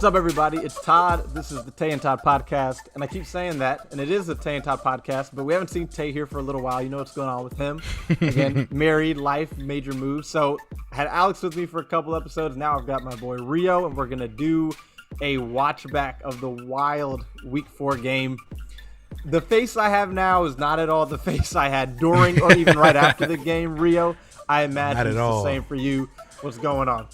What's up, everybody? It's Todd. This is the Tay and Todd podcast, and I keep saying that, and it is the Tay and Todd podcast, but we haven't seen Tay here for a little while. You know what's going on with him. Again, married, life, major moves. So I had Alex with me for a couple episodes. Now I've got my boy Rio, and we're going to do a watchback of the wild Week 4 game. The face I have now is not at all the face I had during or even right after the game, Rio. I imagine it's the same for you. What's going on?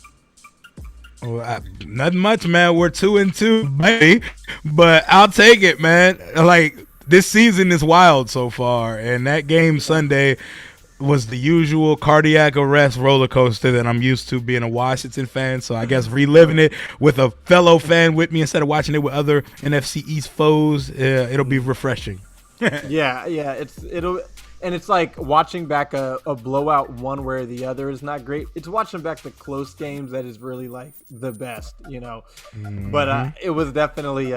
Well, nothing much, man. We're 2-2, baby. But I'll take it, man. Like, this season is wild so far, and that game Sunday was the usual cardiac arrest roller coaster that I'm used to being a Washington fan. So I guess reliving it with a fellow fan with me instead of watching it with other NFC East foes, it'll be refreshing. Yeah, it's like watching back a blowout one way or the other is not great. It's watching back the close games that is really like the best, you know. Mm-hmm. But it was definitely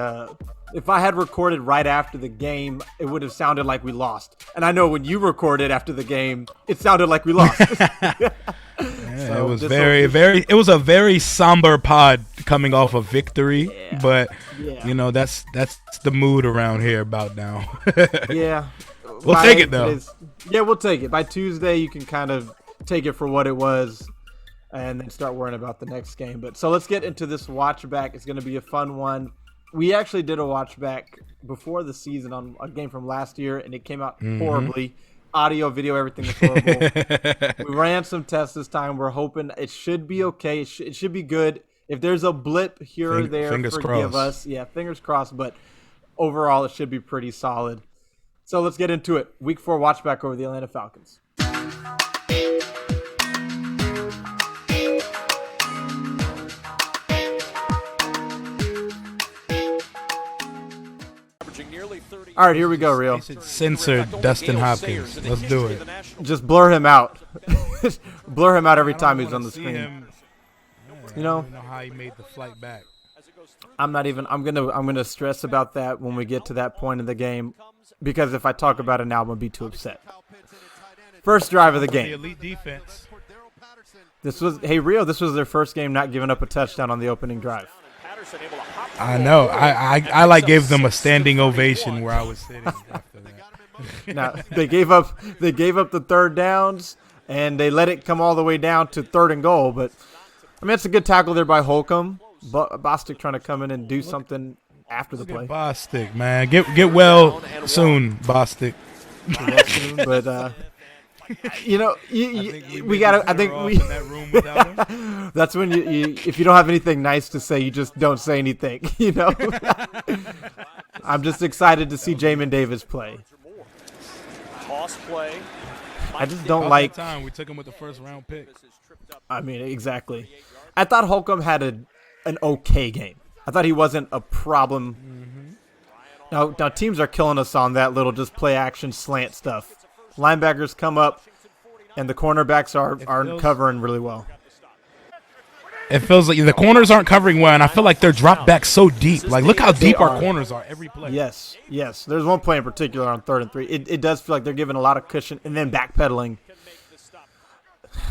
if I had recorded right after the game, it would have sounded like we lost. And I know when you recorded after the game, it sounded like we lost. It was it was a very somber pod coming off a victory, but you know, that's the mood around here about now. Yeah. We'll take it, though. We'll take it. By Tuesday, you can kind of take it for what it was and then start worrying about the next game. But so let's get into this watch back. It's going to be a fun one. We actually did a watch back before the season on a game from last year, and it came out horribly. Audio, video, everything was horrible. We ran some tests this time. We're hoping it should be okay. It should be good. If there's a blip here or there, forgive us. Yeah, fingers crossed. But overall, it should be pretty solid. So let's get into it. Week 4 watchback over the Atlanta Falcons. All right, here we go, Rio. Censor Dustin Hopkins. Let's do it. Just blur him out. Blur him out every time he's on the screen. You know, I don't know how he made the flight back. I'm gonna stress about that when we get to that point in the game, because if I talk about it now, I'm gonna be too upset. First drive of the game. The elite defense. This was their first game not giving up a touchdown on the opening drive. I know. I like gave them a standing ovation where I was sitting after that. Now they gave up the third downs and they let it come all the way down to 3rd and goal. But I mean, it's a good tackle there by Holcomb. Bostic trying to come in and do something after the play. Bostic, man, get well soon, Bostic. But you know, we gotta. I think we. That's when you if you don't have anything nice to say, you just don't say anything. You know. I'm just excited to see Jamin Davis play. I just don't like. Time we took him with the first round pick. I mean, exactly. I thought Holcomb had an okay game. I thought he wasn't a problem. Now teams are killing us on that little just play action slant stuff. Linebackers come up, and the cornerbacks aren't covering really well. It feels like the corners aren't covering well, and I feel like they're dropped back so deep. Like, look how deep our corners are every play. Yes. There's one play in particular on 3rd and 3. It does feel like they're giving a lot of cushion and then backpedaling.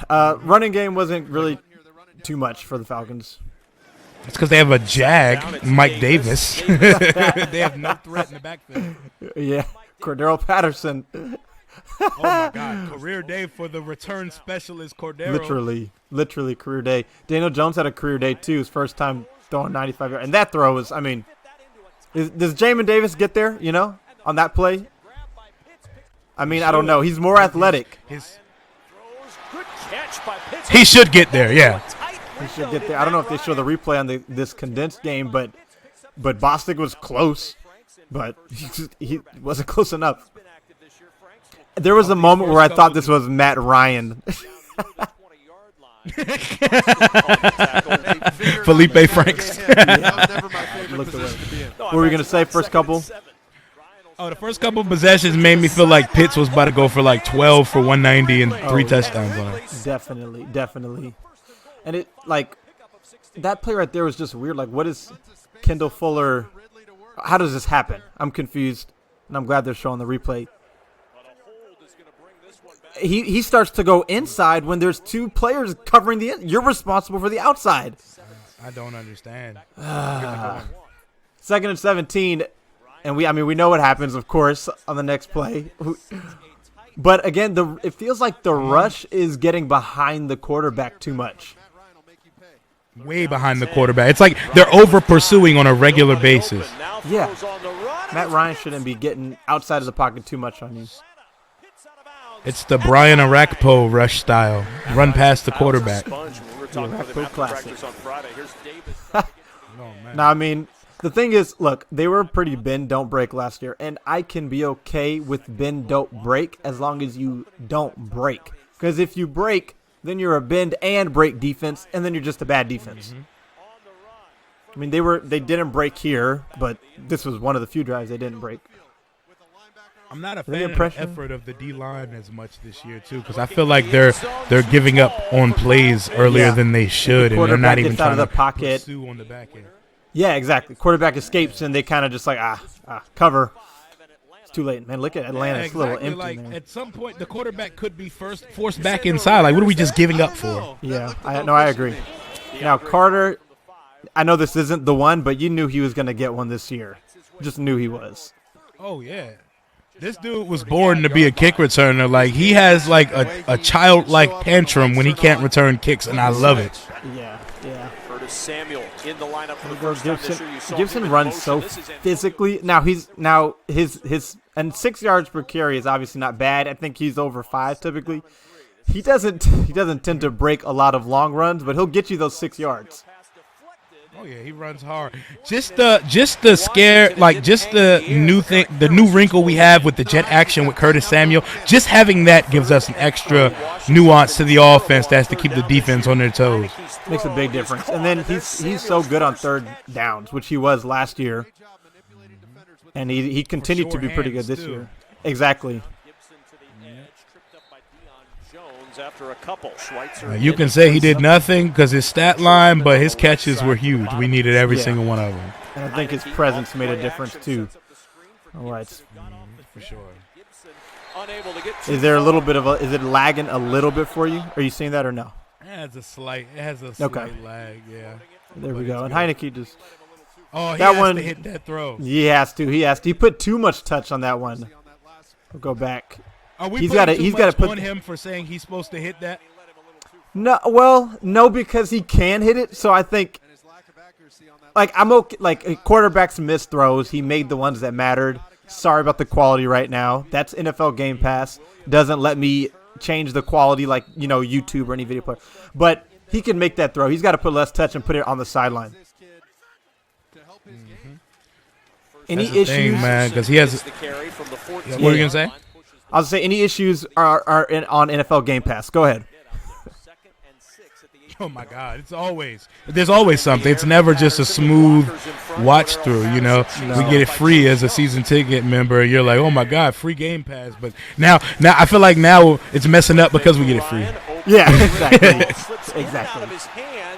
Running game wasn't really too much for the Falcons. It's because they have a jag, Mike Davis. They have no threat in the backfield. Yeah, Cordero Patterson. Oh, my God. Career day for the return specialist, Cordero. Literally career day. Daniel Jones had a career day, too. His first time throwing 95 yards. And that throw was, I mean, does Jamin Davis get there, you know, on that play? I mean, I don't know. He's more athletic. He should get there, yeah. He should get there. I don't know if they show the replay on this condensed game, but Bostic was close. But he wasn't close enough. There was a moment where I thought this was Matt Ryan. Felipe Franks. What were we going to say first couple? The first couple of possessions made me feel like Pitts was about to go for like 12 for 190 and 3 touchdowns on it. Definitely. And it, like, that play right there was just weird. Like, what is Kendall Fuller? How does this happen? I'm confused, and I'm glad they're showing the replay. He starts to go inside when there's 2 players covering the – you're responsible for the outside. I don't understand. Second and 17, and we know what happens, of course, on the next play. But again, it feels like the rush is getting behind the quarterback too much. Way behind the quarterback. It's like they're over pursuing on a regular basis. Yeah. Matt Ryan shouldn't be getting outside of the pocket too much on you. It's the Brian Arakpo rush style. Run past the quarterback. Arakpo classic. Now, I mean, the thing is, look, they were pretty bend, don't break last year, and I can be okay with bend, don't break as long as you don't break. Because if you break, then you're a bend and break defense, and then you're just a bad defense. I mean, they didn't break here, but this was one of the few drives they didn't break. I'm not a fan of the effort of the D-line as much this year, too, because I feel like they're giving up on plays earlier than they should, and they're not even trying to pursue on the back end. Yeah, exactly. Quarterback escapes, and they kind of just like, cover. It's too late. Man, look at Atlanta. It's a little empty, like, man. At some point, the quarterback could be forced back inside. Like, what are we just giving up for? Yeah, I agree. Now, Carter, I know this isn't the one, but you knew he was going to get one this year. Just knew he was. Oh, yeah. This dude was born to be a kick returner. Like, he has, like, a childlike tantrum when he can't return kicks, and I love it. Yeah. Samuel in the lineup for the first time this year. Gibson runs so physically. Now his 6 yards per carry is obviously not bad. I think he's over 5 typically. He doesn't tend to break a lot of long runs, but he'll get you those 6 yards. Oh yeah, he runs hard. Just the scare, like just the new wrinkle we have with the jet action with Curtis Samuel. Just having that gives us an extra nuance to the offense that has to keep the defense on their toes. Makes a big difference. And then he's so good on third downs, which he was last year, and he continued to be pretty good this year. Exactly. After a couple. You can say he did nothing because his stat line, but his catches were huge. We needed every single one of them. And I think his presence made a difference too. All right. For sure. Is there a little bit of is it lagging a little bit for you? Are you seeing that or no? It has a slight lag, yeah. There we go. And Heineke just that one to hit that throw. He has to. He put too much touch on that one. We'll go back. Are we he's got to put on him for saying he's supposed to hit that? No, because he can hit it. So I think, like, I'm okay. Like, quarterbacks miss throws. He made the ones that mattered. Sorry about the quality right now. That's NFL Game Pass. Doesn't let me change the quality like YouTube or any video player. But he can make that throw. He's got to put less touch and put it on the sideline. Any issues, man? Because he has. What were you gonna say? I'll say any issues are on NFL Game Pass. Go ahead. Oh my God! There's always something. It's never just a smooth watch through. We get it free as a season ticket member. You're like, oh my God, free Game Pass. But now I feel like now it's messing up because we get it free. Yeah, exactly.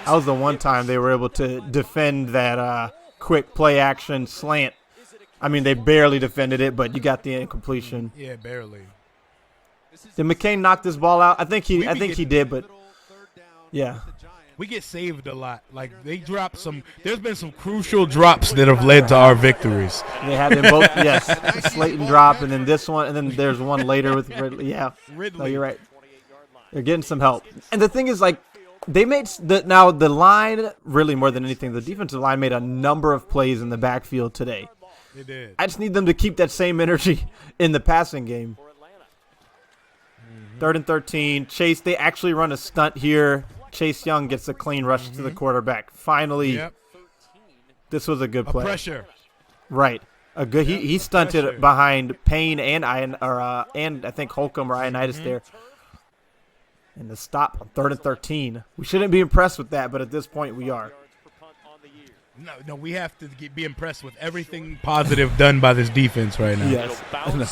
That was the one time they were able to defend that quick play action slant. I mean, they barely defended it, but you got the incompletion. Yeah, barely. Did McCain knock this ball out? I think he did, but yeah. We get saved a lot. Like, they drop some – there's been some crucial drops that have led to our victories. They have been both, yes. The Slayton drop and then this one, and then there's one later with Ridley. Yeah, no, you're right. They're getting some help. And the thing is, like, they made the line, really more than anything, the defensive line made a number of plays in the backfield today. They did. I just need them to keep that same energy in the passing game. 3rd and 13. Chase, they actually run a stunt here. Chase Young gets a clean rush to the quarterback. Finally, this was a good play. Pressure. Right. A good. He stunted behind Payne and I think Holcomb or Ioannidis there. And the stop on 3rd and 13. We shouldn't be impressed with that, but at this point we are. No, we have to be impressed with everything positive done by this defense right now. Yes,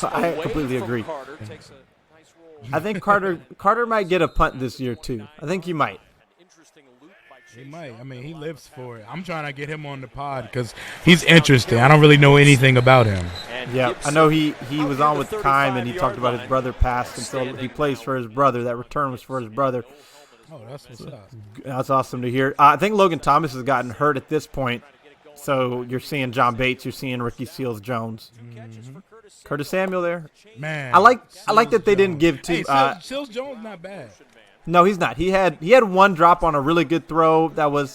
I completely agree. I think Carter might get a punt this year too. I think he might. He might. I mean, he lives for it. I'm trying to get him on the pod because he's interesting. I don't really know anything about him. Yeah, I know he was on with Kime and he talked about his brother passed, and so he plays for his brother. That return was for his brother. Oh, that's what's up. That's awesome to hear. I think Logan Thomas has gotten hurt at this point. So you're seeing John Bates, you're seeing Ricky Seals-Jones. Curtis Samuel there. Man, I like that they didn't give two. Hey, Seals-Jones not bad. No, he's not. He had one drop on a really good throw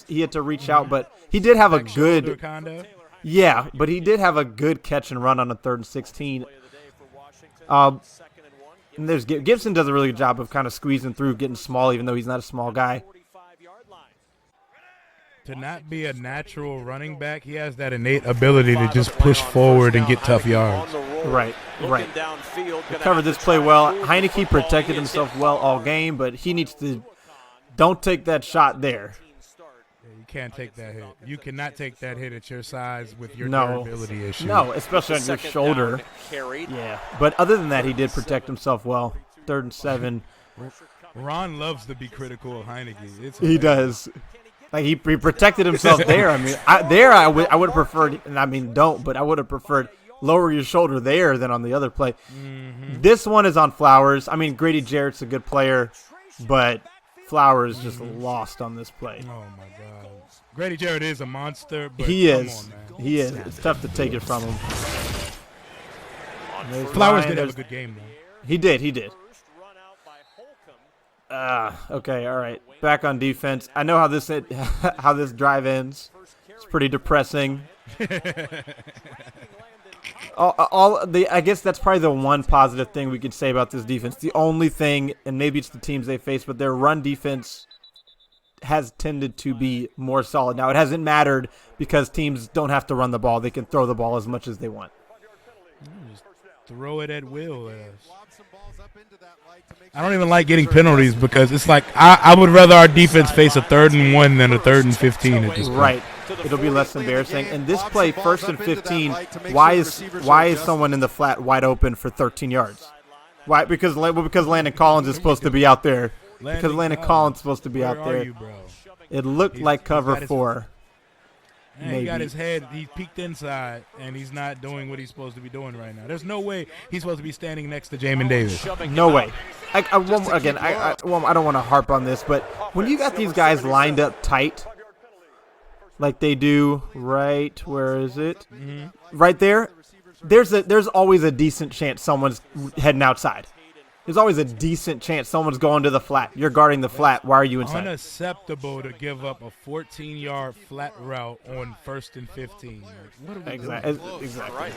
he had to reach out, but he did have a good. Yeah, but he did have a good catch and run on a 3rd and 16. And there's Gibson does a really good job of kind of squeezing through, getting small, even though he's not a small guy. To not be a natural running back, he has that innate ability to just push forward and get tough yards. Right. He covered this play well. Heineke protected himself well all game, but he needs to don't take that shot there. You can't take that hit. You cannot take that hit at your size with your durability issue. No, especially on your shoulder. Yeah, but other than that, he did protect himself well. 3rd and 7. Ron loves to be critical of Heineke. He does. Like he protected himself there. I mean, I would have preferred, and I mean but I would have preferred lower your shoulder there than on the other play. Mm-hmm. This one is on Flowers. I mean, Grady Jarrett's a good player, but Flowers just lost on this play. Oh my God, Grady Jarrett is a monster. But he come is. On, man. He is. It's tough to take it from him. Flowers did have a good game though. He did. Okay, all right. Back on defense. I know how this drive ends. It's pretty depressing. I guess that's probably the one positive thing we could say about this defense. The only thing, and maybe it's the teams they face, but their run defense has tended to be more solid. Now, it hasn't mattered because teams don't have to run the ball. They can throw the ball as much as they want. Just throw it at will. I don't even like getting penalties because it's like I would rather our defense face a 3rd and 1 than a 3rd and 15 at this point. Right. It'll be less embarrassing. And this play, 1st and 15, why is someone in the flat wide open for 13 yards? Why? Because Landon Collins is supposed to be out there. Because Landon Collins is supposed to be out there. It looked like cover 4. And he got his head. He peeked inside, and he's not doing what he's supposed to be doing right now. There's no way he's supposed to be standing next to Jamin Davis. No way. I don't want to harp on this, but when you got these guys lined up tight, like they do right, where is it? Mm-hmm. Right there, there's always a decent chance someone's heading outside. There's always a decent chance someone's going to the flat. You're guarding the flat. Why are you inside? Unacceptable to give up a 14-yard flat route on 1st and 15. Like, what are we doing? Exactly. Right.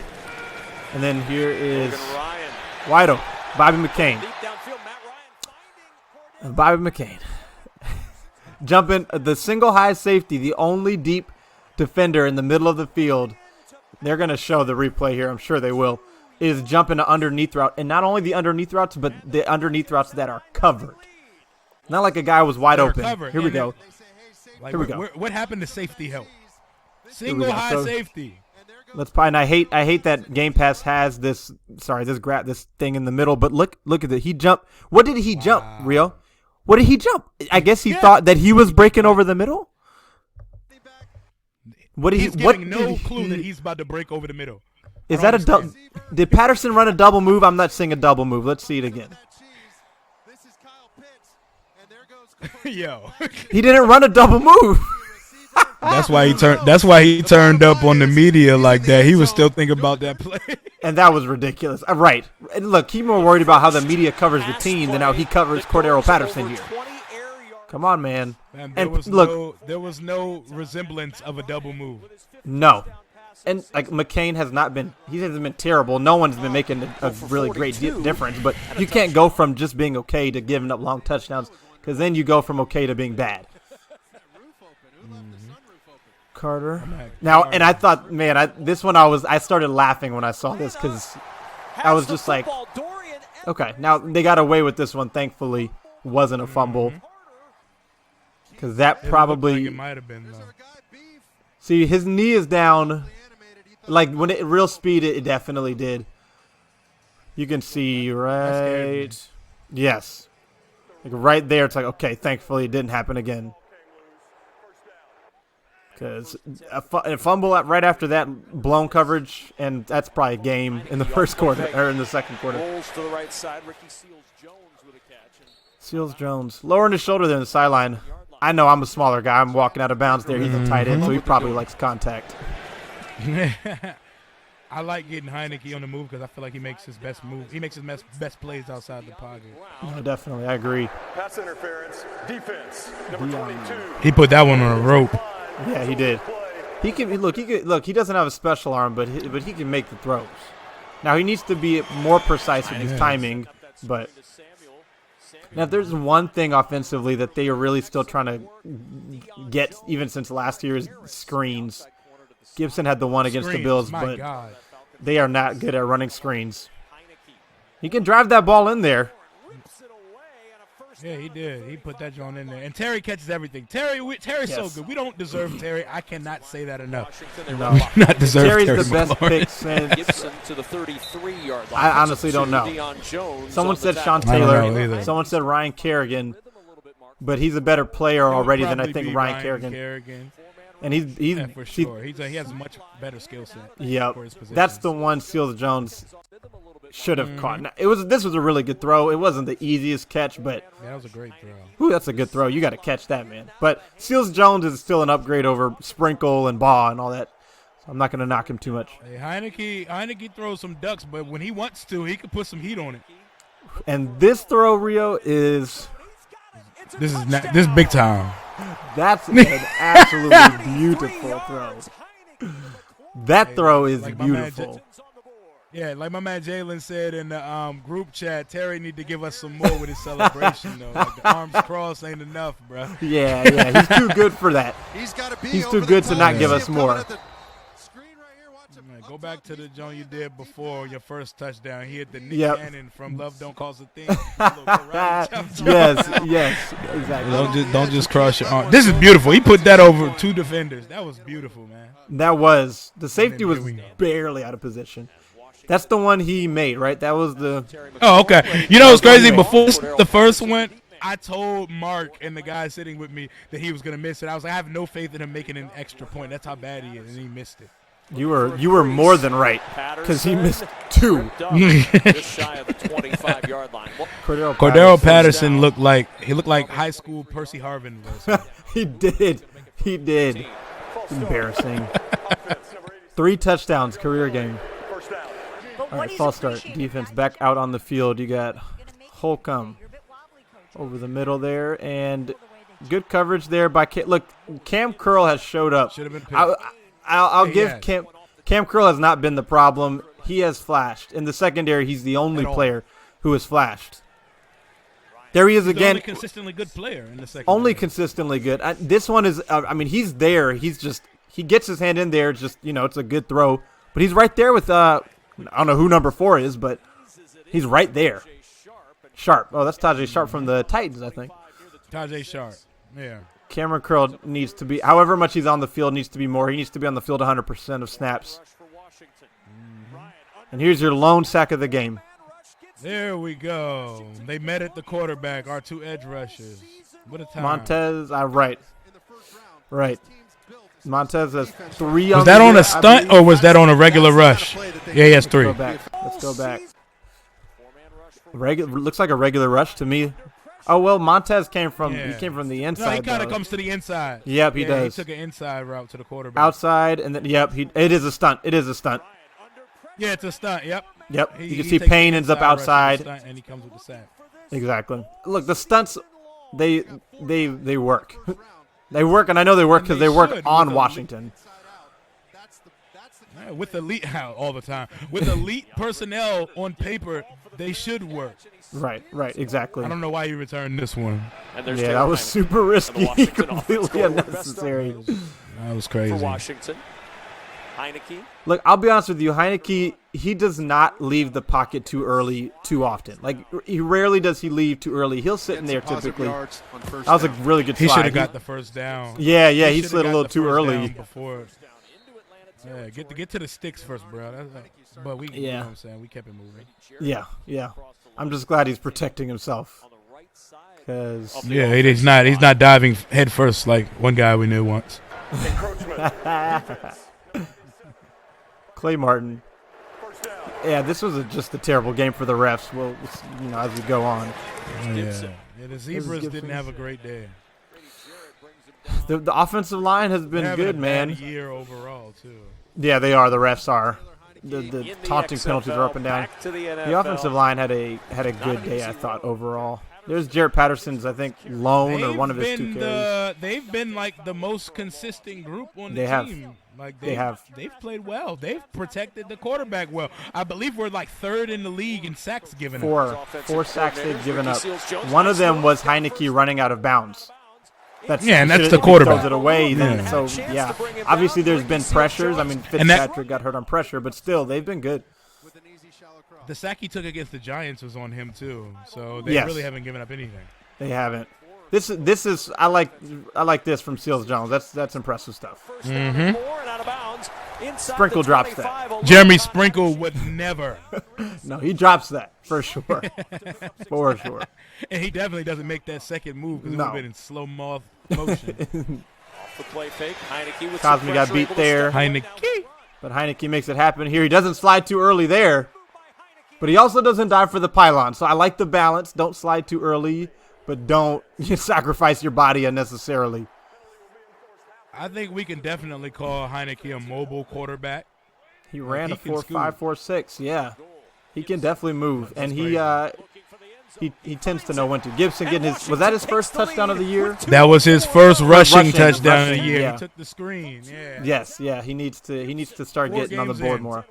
And then here is wide open, Bobby McCain. Bobby McCain. Jumping the single high safety, the only deep defender in the middle of the field. They're going to show the replay here. I'm sure they will. Is jumping to underneath route, and not only the underneath routes, but the underneath routes that are covered. Not like a guy was wide open. Here we go. Here we go. What happened to safety help? Single high safety. Let's and I hate that Game Pass has this. Sorry, this thing in the middle. But look at it. He jumped. What did he jump, Rio? What did he jump? I guess he thought that he was breaking over the middle. He's giving no clue that he's about to break over the middle. Is that a double? Did Patterson run a double move? I'm not seeing a double move. Let's see it again. Yo, he didn't run a double move. That's why he turned up on the media like that. He was still thinking about that play. And that was ridiculous. Right. And look, he's more worried about how the media covers the team than how he covers Cordero Patterson here. Come on, man. There was no resemblance of a double move. No. And like McCain hasn't been terrible. No one's been making a really great difference. But you can't go from just being okay to giving up long touchdowns, because then you go from okay to being bad. Carter. Now, and I thought, man, I started laughing when I saw this, because I was just like, okay, now they got away with this one. Thankfully, wasn't a fumble, because that probably it might have been. See, his knee is down. Like, when real speed, it definitely did. You can see, right? Yes. Like, right there, it's like, okay, thankfully it didn't happen again. Because a fumble right after that blown coverage, and that's probably a game in the first quarter or in the second quarter. Rolls to the right side. Ricky Seals-Jones with a catch. Seals-Jones lowering his shoulder there on the sideline. I know I'm a smaller guy. I'm walking out of bounds there. He's a tight end, so he probably likes contact. I like getting Heineke on the move because I feel like he makes his best move. He makes his best plays outside the pocket. No, definitely, I agree. Pass interference, defense, number 22. He put that one on a rope. Yeah, he did. He can look. He doesn't have a special arm, but he can make the throws. Now he needs to be more precise with his timing. But now, if there's one thing offensively that they are really still trying to get, even since last year, is screens. Gibson had the one against the Bills, but they are not good at running screens. He can drive that ball in there. Yeah, he did. He put that joint in there. And Terry catches everything. Terry's so good. We don't deserve Terry. I cannot say that enough. No. We not deserve Terry's Terry's the best pick since. Gibson to the 33-yard line. I honestly don't know. Someone said Sean Taylor. Someone said Ryan Kerrigan. But he's a better player already than I think Ryan Kerrigan. And he's for sure. He has a much better skill set. Yep. For his position. That's the one Seals-Jones should have caught. Now, this was a really good throw. It wasn't the easiest catch, but that was a great throw. Ooh, that's a good throw. You got to catch that, man. But Seals-Jones is still an upgrade over Sprinkle and Baugh and all that. So I'm not going to knock him too much. Hey, Heineke throws some ducks, but when he wants to, he can put some heat on it. And this throw, Rio, is this is big time. That's an absolutely beautiful throw. That throw is beautiful. Yeah, like my man Jalen said in the group chat, Terry need to give us some more with his celebration, though. Like the arms crossed ain't enough, bro. Yeah, he's too good for that. He's too good to not give us more. Go back to the joint you did before your first touchdown. He hit the Nick Cannon from Love Don't Cause a Thing. Yes, exactly. Don't just cross your arm. This is beautiful. He put that over two defenders. That was beautiful, man. The safety was barely out of position. That's the one he made, right? That was the. Oh, okay. You know what's crazy? Before the first one, I told Mark and the guy sitting with me that he was gonna miss it. I was like, I have no faith in him making an extra point. That's how bad he is, and he missed it. You were more than right because he missed two. Just shy of the 25-yard line. Cordero Patterson looked like high school Percy Harvin. He did. Embarrassing. 3 touchdowns, career game. All right, false start. Defense back out on the field. You got Holcomb over the middle there, and good coverage there by Look, Cam Curl has showed up. Should have been picked. I'll give Cam Curl has not been the problem. He has flashed. In the secondary, he's the only player who has flashed. There he is again. Only consistently good player in the secondary. Only consistently good. This one is, he's there. He gets his hand in there. Just, it's a good throw. But he's right there with, I don't know who number 4 is, but he's right there. Sharp. Oh, that's Tajay Sharp from the Titans, I think. Tajay Sharp, yeah. Cameron Curl needs to be, however much he's on the field, needs to be more. He needs to be on the field 100% of snaps. And here's your lone sack of the game. There we go. They met at the quarterback, our 2 edge rushers. What a time. Montez, right. Montez has 3 Was that on a stunt or was that on a regular rush? Yeah, he has 3. Let's go back. Looks like a regular rush to me. Oh, well, Montez came from the inside. No, he kind of comes to the inside. Yep, he does. He took an inside route to the quarterback. Outside, and then, it is a stunt. Yeah, it's a stunt, yep. Yep, you can see Payne ends up outside. And he comes with the sack. Exactly. Look, the stunts, they work. They work, and I know they work because they work on Washington. Yeah, with elite all the time. With elite personnel on paper, they should work. Right, exactly. I don't know why you returned this one. Yeah, that was super risky, completely unnecessary. That was crazy. For Washington, Heineke. Look, I'll be honest with you, Heineke, he does not leave the pocket too early too often. Like, he rarely does he leave too early. He'll sit in there typically. That was a really good slide. He should have got the first down. Yeah, he slid a little too early. Yeah, get to the sticks first, bro. But we, you know what I'm saying, we kept it moving. Yeah. I'm just glad he's protecting himself. Cause he's not diving head first like one guy we knew once. Encroachment. Defense. Clay Martin. First down. Yeah, this was just a terrible game for the refs. Well, as we go on, Yeah, the Zebras didn't have a great day. the offensive line has been They're having good, a man. bad year overall too. Yeah, they are. The refs are. The In the taunting penalties are up and down. back to the The NFL. offensive line had a good day, I thought, overall. There's Jarrett Patterson's, I think, lone or one of his 2 carries. They've been like the most consistent group on the They have. team. Like They have. They've played well. They've protected the quarterback well. I believe we're like 3rd in the league in sacks given up. Four sacks they've given up. One of them was Heineke running out of bounds. And that's if the he quarterback. throws it away, then Yeah. so yeah. Obviously, there's been pressures. I mean, Fitzpatrick got hurt on pressure, but still, they've been good. The sack he took against the Giants was on him too. So they Yes. really haven't given up anything. They haven't. This is I like this from Seals Jones. That's impressive stuff. Sprinkle drops that. Jeremy Sprinkle would never. No, he drops that for sure, for sure. And he definitely doesn't make that second move because it would have No. been in slow motion. The play fake. Heineke with Cosme got beat there. Heineke. But Heineke makes it happen here. He doesn't slide too early there, but he also doesn't dive for the pylon. So I like the balance. Don't slide too early, but don't sacrifice your body unnecessarily. I think we can definitely call Heineke a mobile quarterback. He ran he a can 4.546. Yeah, he can definitely move, and he tends to know when to. Gibson getting was that his first touchdown of the year? That was his first rushing touchdown of the rushing, year. yeah. He took the screen. Yeah. Yes, yeah. He needs to start 4 getting on the games board in. more.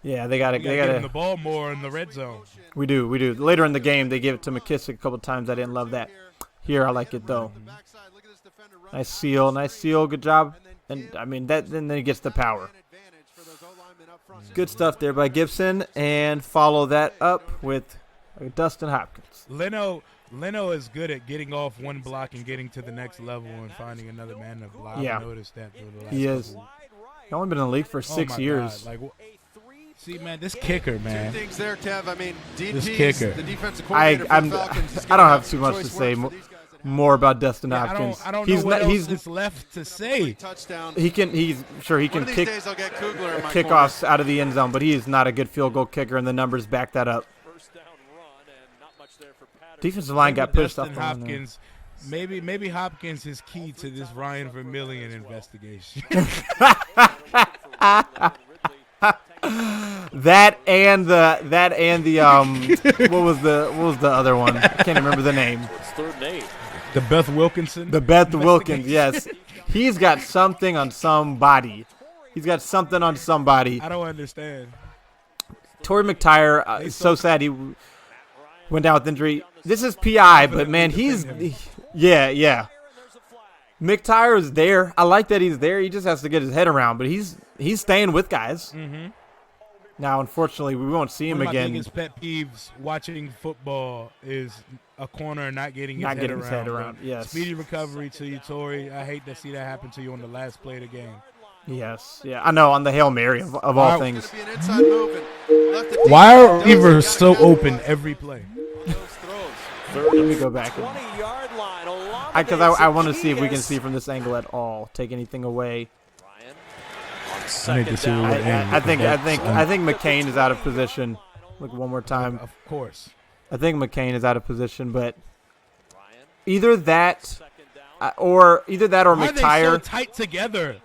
Yeah, they got We gotta give him the to. ball more in the red zone. We do. Later in the game, they gave it to McKissick a couple times. I didn't love that. Here, I like it though. Nice seal, good job. And I mean then he gets the power. Good stuff there by Gibson, and follow that up with Dustin Hopkins. Leno is good at getting off one block and getting to the next level and finding another man to block. Yeah. I noticed that through the last He is. couple. He's only been in the league for Oh 6 my years. God. Like, see, man, this kicker, man. Two things there, Kev. I mean, This DP's kicker. the defensive coordinator for the Falcons. is I gonna don't have too much choice to say words for these guys that have more about Dustin Yeah, Hopkins. I don't he's know what not, else is left to say. touchdown. he can One can of these kick days I'll get Kugler in my kickoffs out of the end zone, but he is not a good field goal kicker, and the numbers back that up. First down run and not much there for Patterson. Defensive line got pushed off Dustin the line there. Hopkins. Maybe Hopkins is key to this Ryan Vermillion investigation. That and the what was the other one? I can't remember the name. It's 3rd and 8. The Beth Wilkinson. The Beth Wilkins, yes. He's got something on somebody. He's got something on somebody. I don't understand. Torrey McTyer is so sad he went down with injury. This is PI, but man, yeah. McTyer is there. I like that he's there. He just has to get his head around, but he's staying with guys. Mm-hmm. Now, unfortunately, we won't see him One of my again. biggest pet peeves watching football is a corner not getting his, head, around. Yes. Speedy recovery to you, Torrey. I hate to see that happen to you on the last play of the game. Yes, yeah, I know, on the Hail Mary of all things. Gonna be an inside move and left the Why deep. are receivers so open every play? Let me go back. 20-yard line. Because I want to see if we can see from this angle at all. Take anything away. Ryan on I need to second see down. what I think McCain is out of position. Look one more time. Of course. I think McCain is out of position, but Ryan, either that second down. or Why are they so McTyer. tight together?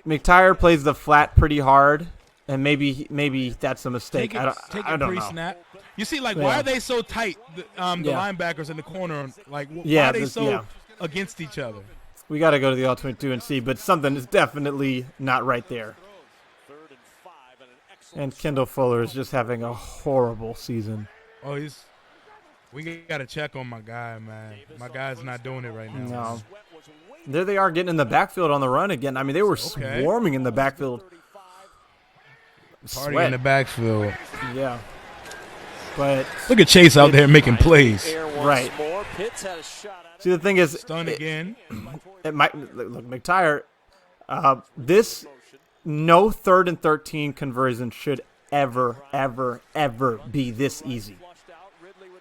McTyer plays the flat pretty hard, and maybe that's a mistake. Take I it don't know. pre-snap. You see, like, Yeah. why are they so tight? The Yeah. linebackers in the corner, like, why Yeah, are they this- so yeah. against each other? We got to go to the All-22 and see, but something is definitely not right there. 3rd and 5 and an excellent And Kendall Fuller is just having a horrible season. Oh, we got to check on my guy, man. My guy's not doing it right now. No. There they are getting in the backfield on the run again. I mean, they were Okay. swarming in the backfield. Party Sweat. in the backfield. Yeah. But Look at Chase out there making plays. air once Right. more. Pitts had a shot at it. see, the thing is, Stun again. it might look McTyer. This no 3rd and 13 conversion should ever be this easy.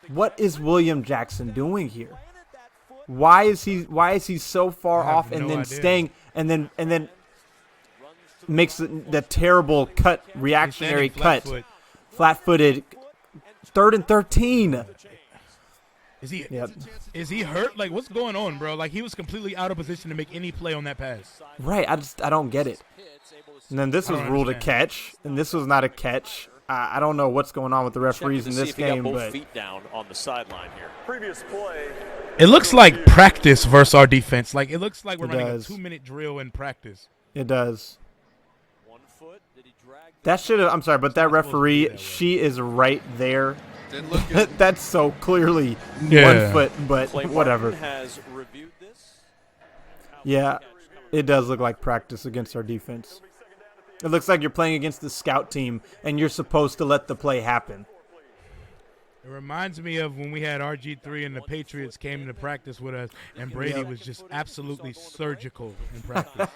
What is William Jackson doing here? Why is he so far I have off and no then idea. staying and then makes the terrible cut, reactionary He's standing cut, flat-footed, 3rd and 13. Is he Yep. is he hurt? Like, what's going on, bro? Like, he was completely out of position to make any play on that pass. Right, I don't get it. And then this I was don't ruled a understand. catch, and this was not a catch. I don't know what's going on with the referees in Checking to see this if he got game, both but feet down on the sideline here. Previous play. It looks like practice versus our defense. Like, it looks like we're It running does. a 2-minute drill in practice. it does. 1 foot. Did he drag That should have. I'm sorry, but that not supposed to be referee, that way. she is right there. Didn't look good. That's so clearly Yeah. 1 foot, but Clay whatever. Martin has reviewed this. Yeah, it does look like practice against our defense. It looks like you're playing against the scout team, and you're supposed to let the play happen. It reminds me of when we had RG3 and the Patriots came to practice with us, and Brady was just absolutely surgical in practice.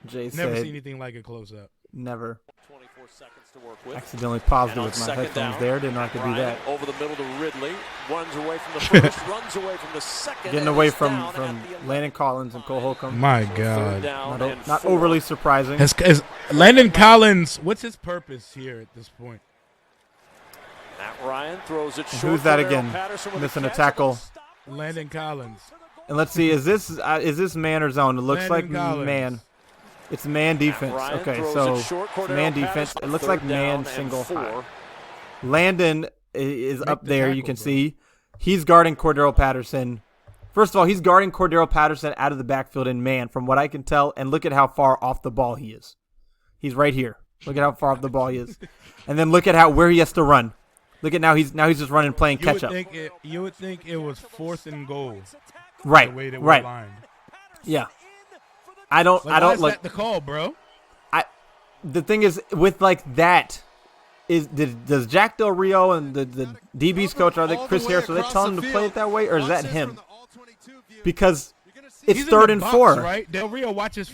Jay Never said, seen anything like it close up. never. 24 seconds to work with. Accidentally paused it And on with my second headphones down, there. Didn't know I could do that. Bryant over the middle to Ridley. Runs away from the first, runs away from the second. Getting and away is from down at the 11. Landon Collins and Cole Holcomb. My Third God. down Not, and not 4. overly surprising. Has Landon Collins, what's his purpose here at this point? Matt Ryan throws it And short. who's that for Darrell again? Patterson with Missing a catch. tackle. Landon Collins. And let's see, is this man or zone? It looks Landon like Collins. man. It's man defense. Ryan Okay, throws so it short. it's Cordell man defense. Patterson, It looks third like down man and single 4. high. Landon is Make up the there. You tackle, can bro. see he's guarding Cordero Patterson. First of all, he's guarding Cordero Patterson out of the backfield in man, from what I can tell. And look at how far off the ball he is. He's right here. Look at how far off the ball he is, and then look at where he has to run. Look at now he's just running, playing catch up. You would think it was 4th and goal. Right, The way that we're right, lined. yeah. I don't Like, why is like. that the call, bro? The thing is, with like that, does Jack Del Rio and the DB's coach, are they All the Chris way Harris, are they across telling him the to play it field. that way, or is Watch that this him? from the all-22 view. Because You're gonna see it's He's in 3rd the and box, 4. right? Del Rio watches.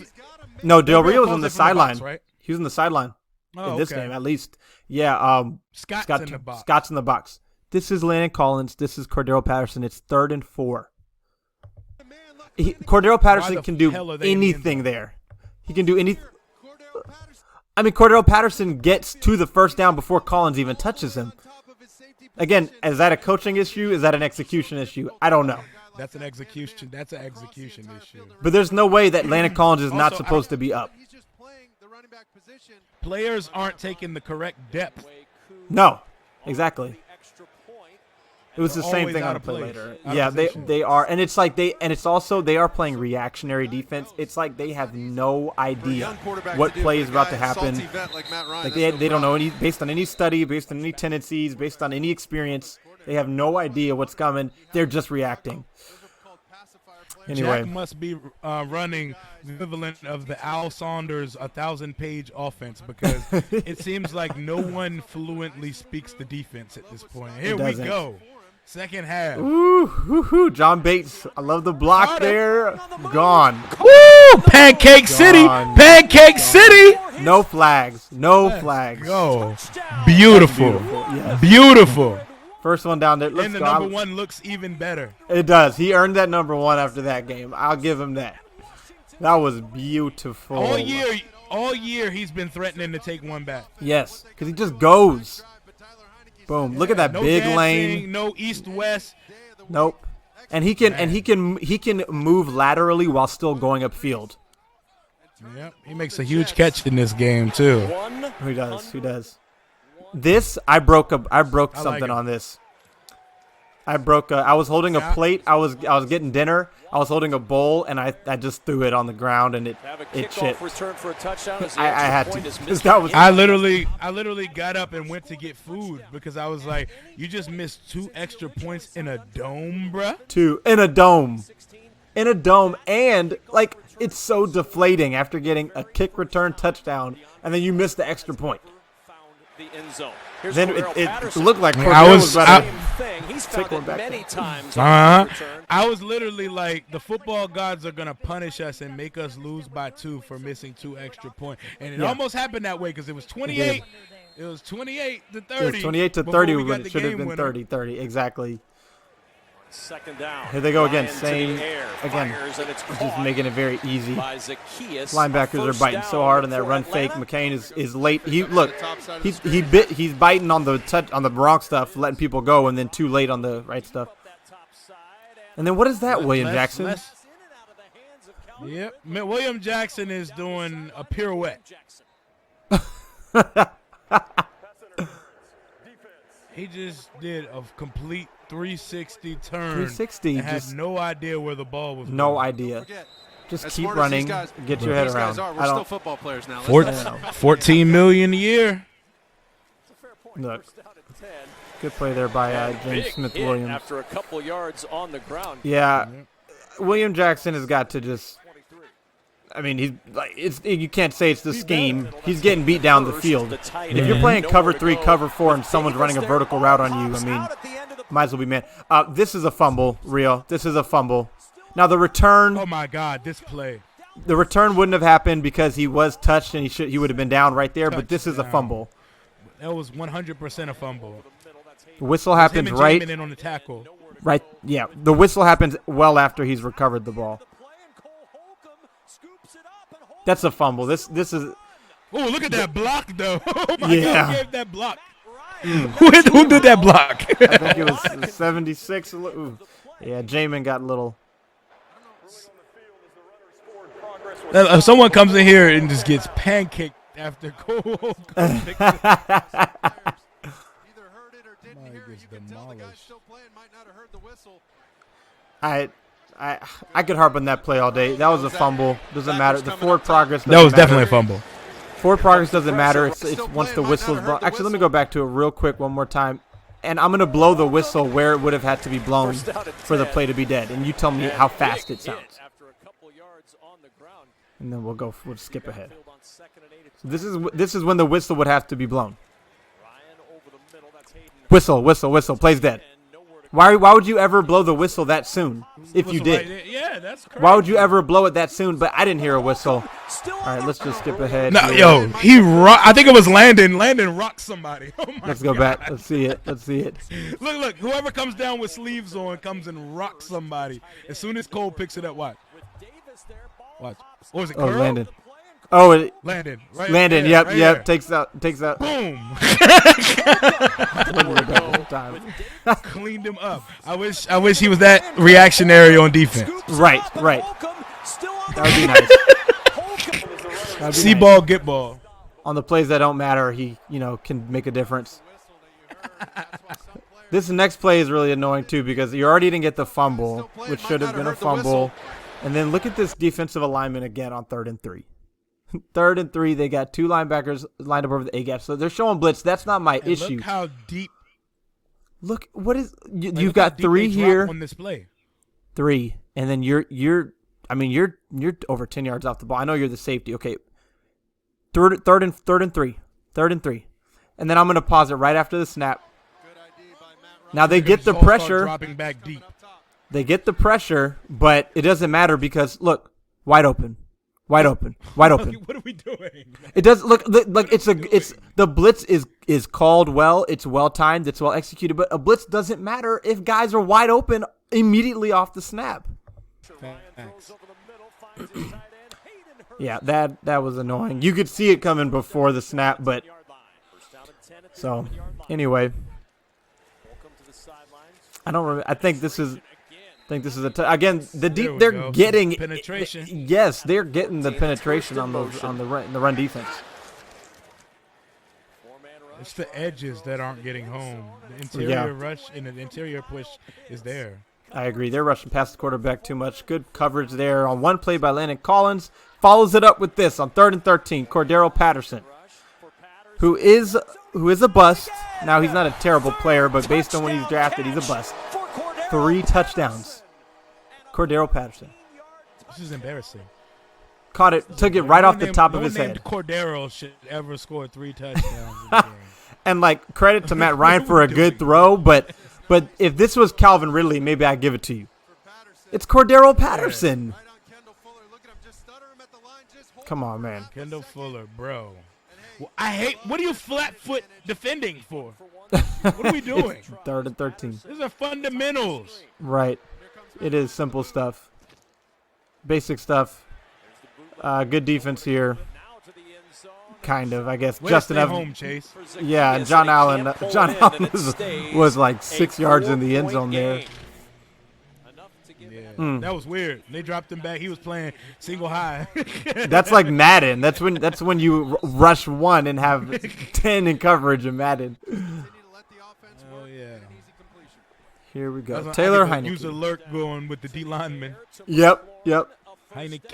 No, Del Rio Rio's calls on the it from the box, sideline. right? He was on the sideline Oh, in this okay. game, at least. Yeah, Scott's in the box. Scott's in the box. This is Landon Collins. This is Cordero Patterson. It's 3rd and 4. Cordero Patterson the can do hell are they in the end anything zone? there. He can do anything. Cordell Patterson I mean, Cordero Patterson gets to the first down before Collins even touches him. on top of his safety Again, position. is that a coaching issue? Is that an execution issue? I don't know. That's an execution. That's an execution issue. But there's no way that Landon Collins is not Also, supposed to be up. He's just playing the running back position. Players aren't taking the correct depth. No, exactly. It was the They're same always thing out on a of play place, later. out of Yeah, position. they are, and it's like they are playing reactionary defense. It's like they have no For a idea young quarterback what to do, play for is a about guy, to a happen. salty vet like Matt Ryan, Like that's they no don't know problem. any, based on any study, based on any tendencies, based on any experience. They have no idea what's coming. They're just reacting. Anyway, Jack must be running the equivalent of the Al Saunders 1,000-page offense, because it seems like no one fluently speaks the defense at this point. Here we doesn't. go. Second half. Ooh, John Bates. I love the block there. Gone. Woo! Pancake City. Gone. Pancake City. No flags. No flags. Go. Beautiful. Yes. Beautiful. First one down there. Let's And the go. number one looks even better. It does. He earned that number 1 after that game. I'll give him that. That was beautiful. All year he's been threatening to take one back. Yes, because he just goes. Boom. Look at that No big dancing, lane. no east-west. Nope. And he can move laterally while still going upfield. Yep, he makes a huge catch in this game too. He does. He does. This I broke like something it. on this. I was holding a plate. I was getting dinner. I was holding a bowl, and I just threw it on the ground, and it chipped. Return for a touchdown as the I extra had to, point is 'cause missed. that was I literally got up and went to get food because I was like, you just missed 2 extra points in a dome, bruh. two in a dome, and like it's so deflating after getting a kick return touchdown, and then you miss the extra point. The end zone. Here's Then Cordell it Patterson. looked like I Cordell was- was about to. Same thing. He's Take found one it back many there. times on the return. I was literally like, the football gods are gonna punish us and make us lose by 2 for missing 2 extra points, and it Yeah. almost happened that way because it was 28. It was 28 to 30. It was 28 to before 30 we got when the it should have game been winner. 30-30. Exactly. Second down. Here they go again. Ryan to Same the air, again. fires, and it's Just caught making it very easy. by Zacchaeus. Linebackers are First biting down so hard on that for run fake. Atlanta. McCain is late. He's biting on the wrong stuff, letting people go, and then too late on the right stuff. And then what is that, William Jackson? Yep. William Jackson is doing a pirouette. He just did a complete 360 turn. 360, and had just no idea where the ball was no going. idea. Just As keep smart as running. these guys- Get your head These around. guys are. We're I still don't football players now. Four- Let's- 14 million a year. look. Good play there by James Big Smith hit Williams. after a couple yards on the ground. Yeah, William Jackson has got to just. I mean, you can't say it's the scheme. He's getting beat down the field. If you're playing cover 3, cover 4, and someone's running a vertical route on you, I mean, might as well be man. This is a fumble, Rio. This is a fumble. Now the return. Oh my God, this play. The return wouldn't have happened because he was touched and he would have been down right there. But this is a Touchdown. fumble. That was 100% a fumble. The whistle Him happens and right. Jamin in on the tackle. Right. Yeah. The whistle happens well after he's recovered the ball. That's a fumble. This is. Oh, look at that block, though. Oh, my Yeah. God, who gave that block? Who did that block? I think it was 76. Ooh. Yeah, Jamin got a little. If someone comes in here and just gets pancaked after Cole. Either heard it or didn't Mike hear it. is You can tell the guy demolished. still playing might not have heard the whistle. I could harp on that play all day. That was a fumble. Doesn't matter. The forward progress. That was doesn't definitely a matter. fumble. Forward progress doesn't matter. It's once the whistle's blown. Actually, let me go back to it real quick one more time. And I'm going to blow the whistle where it would have had to be blown for the play to be dead. And you tell me how fast it sounds. And then we'll skip ahead. So this is when the whistle would have to be blown. Whistle. Plays dead. Why would you ever blow the whistle that soon? If you did. Right, yeah, that's crazy. Why would you ever blow it that soon? But I didn't hear a whistle. All right, let's just skip ahead. No, here. yo, I think it was Landon. Landon rocked somebody. Oh my Let's go God. back. Let's see it. Look. Whoever comes down with sleeves on comes and rocks somebody. As soon as Cole picks it up, watch. What was it, Oh, Curl? Landon. Oh, Landon. Right Landon. there, Yep. right Yep. there. Takes out. Boom. Time. Cleaned him up. I wish he was that reactionary on defense. Right. That would be nice. That'd be See nice. ball, get ball. On the plays that don't matter, he can make a difference. This next play is really annoying too because you already didn't get the fumble, which should have been a fumble. And then look at this defensive alignment again on 3rd and 3. 3rd and 3, they got 2 linebackers lined up over the A gap, so they're showing blitz. That's not my And issue. Look how deep. Look, what is you've look how got deep 3 they drop here, on this play. 3, and then you're over 10 yards off the ball. I know you're the safety. Okay, third and three, and then I'm gonna pause it right after the snap. Now they get the Just all start pressure. dropping back deep. They get the pressure, but it doesn't matter because look, wide open. What are we doing? It does look like it's the blitz is called well, it's well timed, it's well executed, but a blitz doesn't matter if guys are wide open immediately off the snap. Thanks. Yeah, that was annoying. You could see it coming before the snap, but so anyway, I don't remember. I think this is again the deep. There we They're go. getting Penetration. Yes, they're getting the penetration on the run defense. It's the edges that aren't getting home. The interior rush and the interior push is there. I agree. They're rushing past the quarterback too much. Good coverage there on one play by Landon Collins. Follows it up with this on 3rd and 13. Cordero Patterson, who is a bust. Now he's not a terrible player, but based on when he's drafted, he's a bust. 3 touchdowns. Cordero Patterson This is embarrassing. caught it, took it right off the top of his named head. Cordero should ever score 3 touchdowns in the game. And like credit to Matt Ryan for a good throw, but if this was Calvin Ridley, maybe I'd give it to you. It's Cordero Patterson. Come on, man. Kendall Fuller, bro. Well, I hate. What are you flat foot defending for? What are we doing? 3rd and 13. These are fundamentals. Right. It is simple stuff. Basic stuff. Good defense here. Kind of, I guess. Way Justin to stay Evans. home, Chase. Yeah, and John Allen. John Allen was like 6 yards in the end zone there. Yeah, that was weird. They dropped him back. He was playing single high. That's like Madden. That's when you rush one and have 10 in coverage in Madden. Oh yeah. Here we go. That's Taylor I use Heineke. alert going with the D lineman. Yep. Heineke.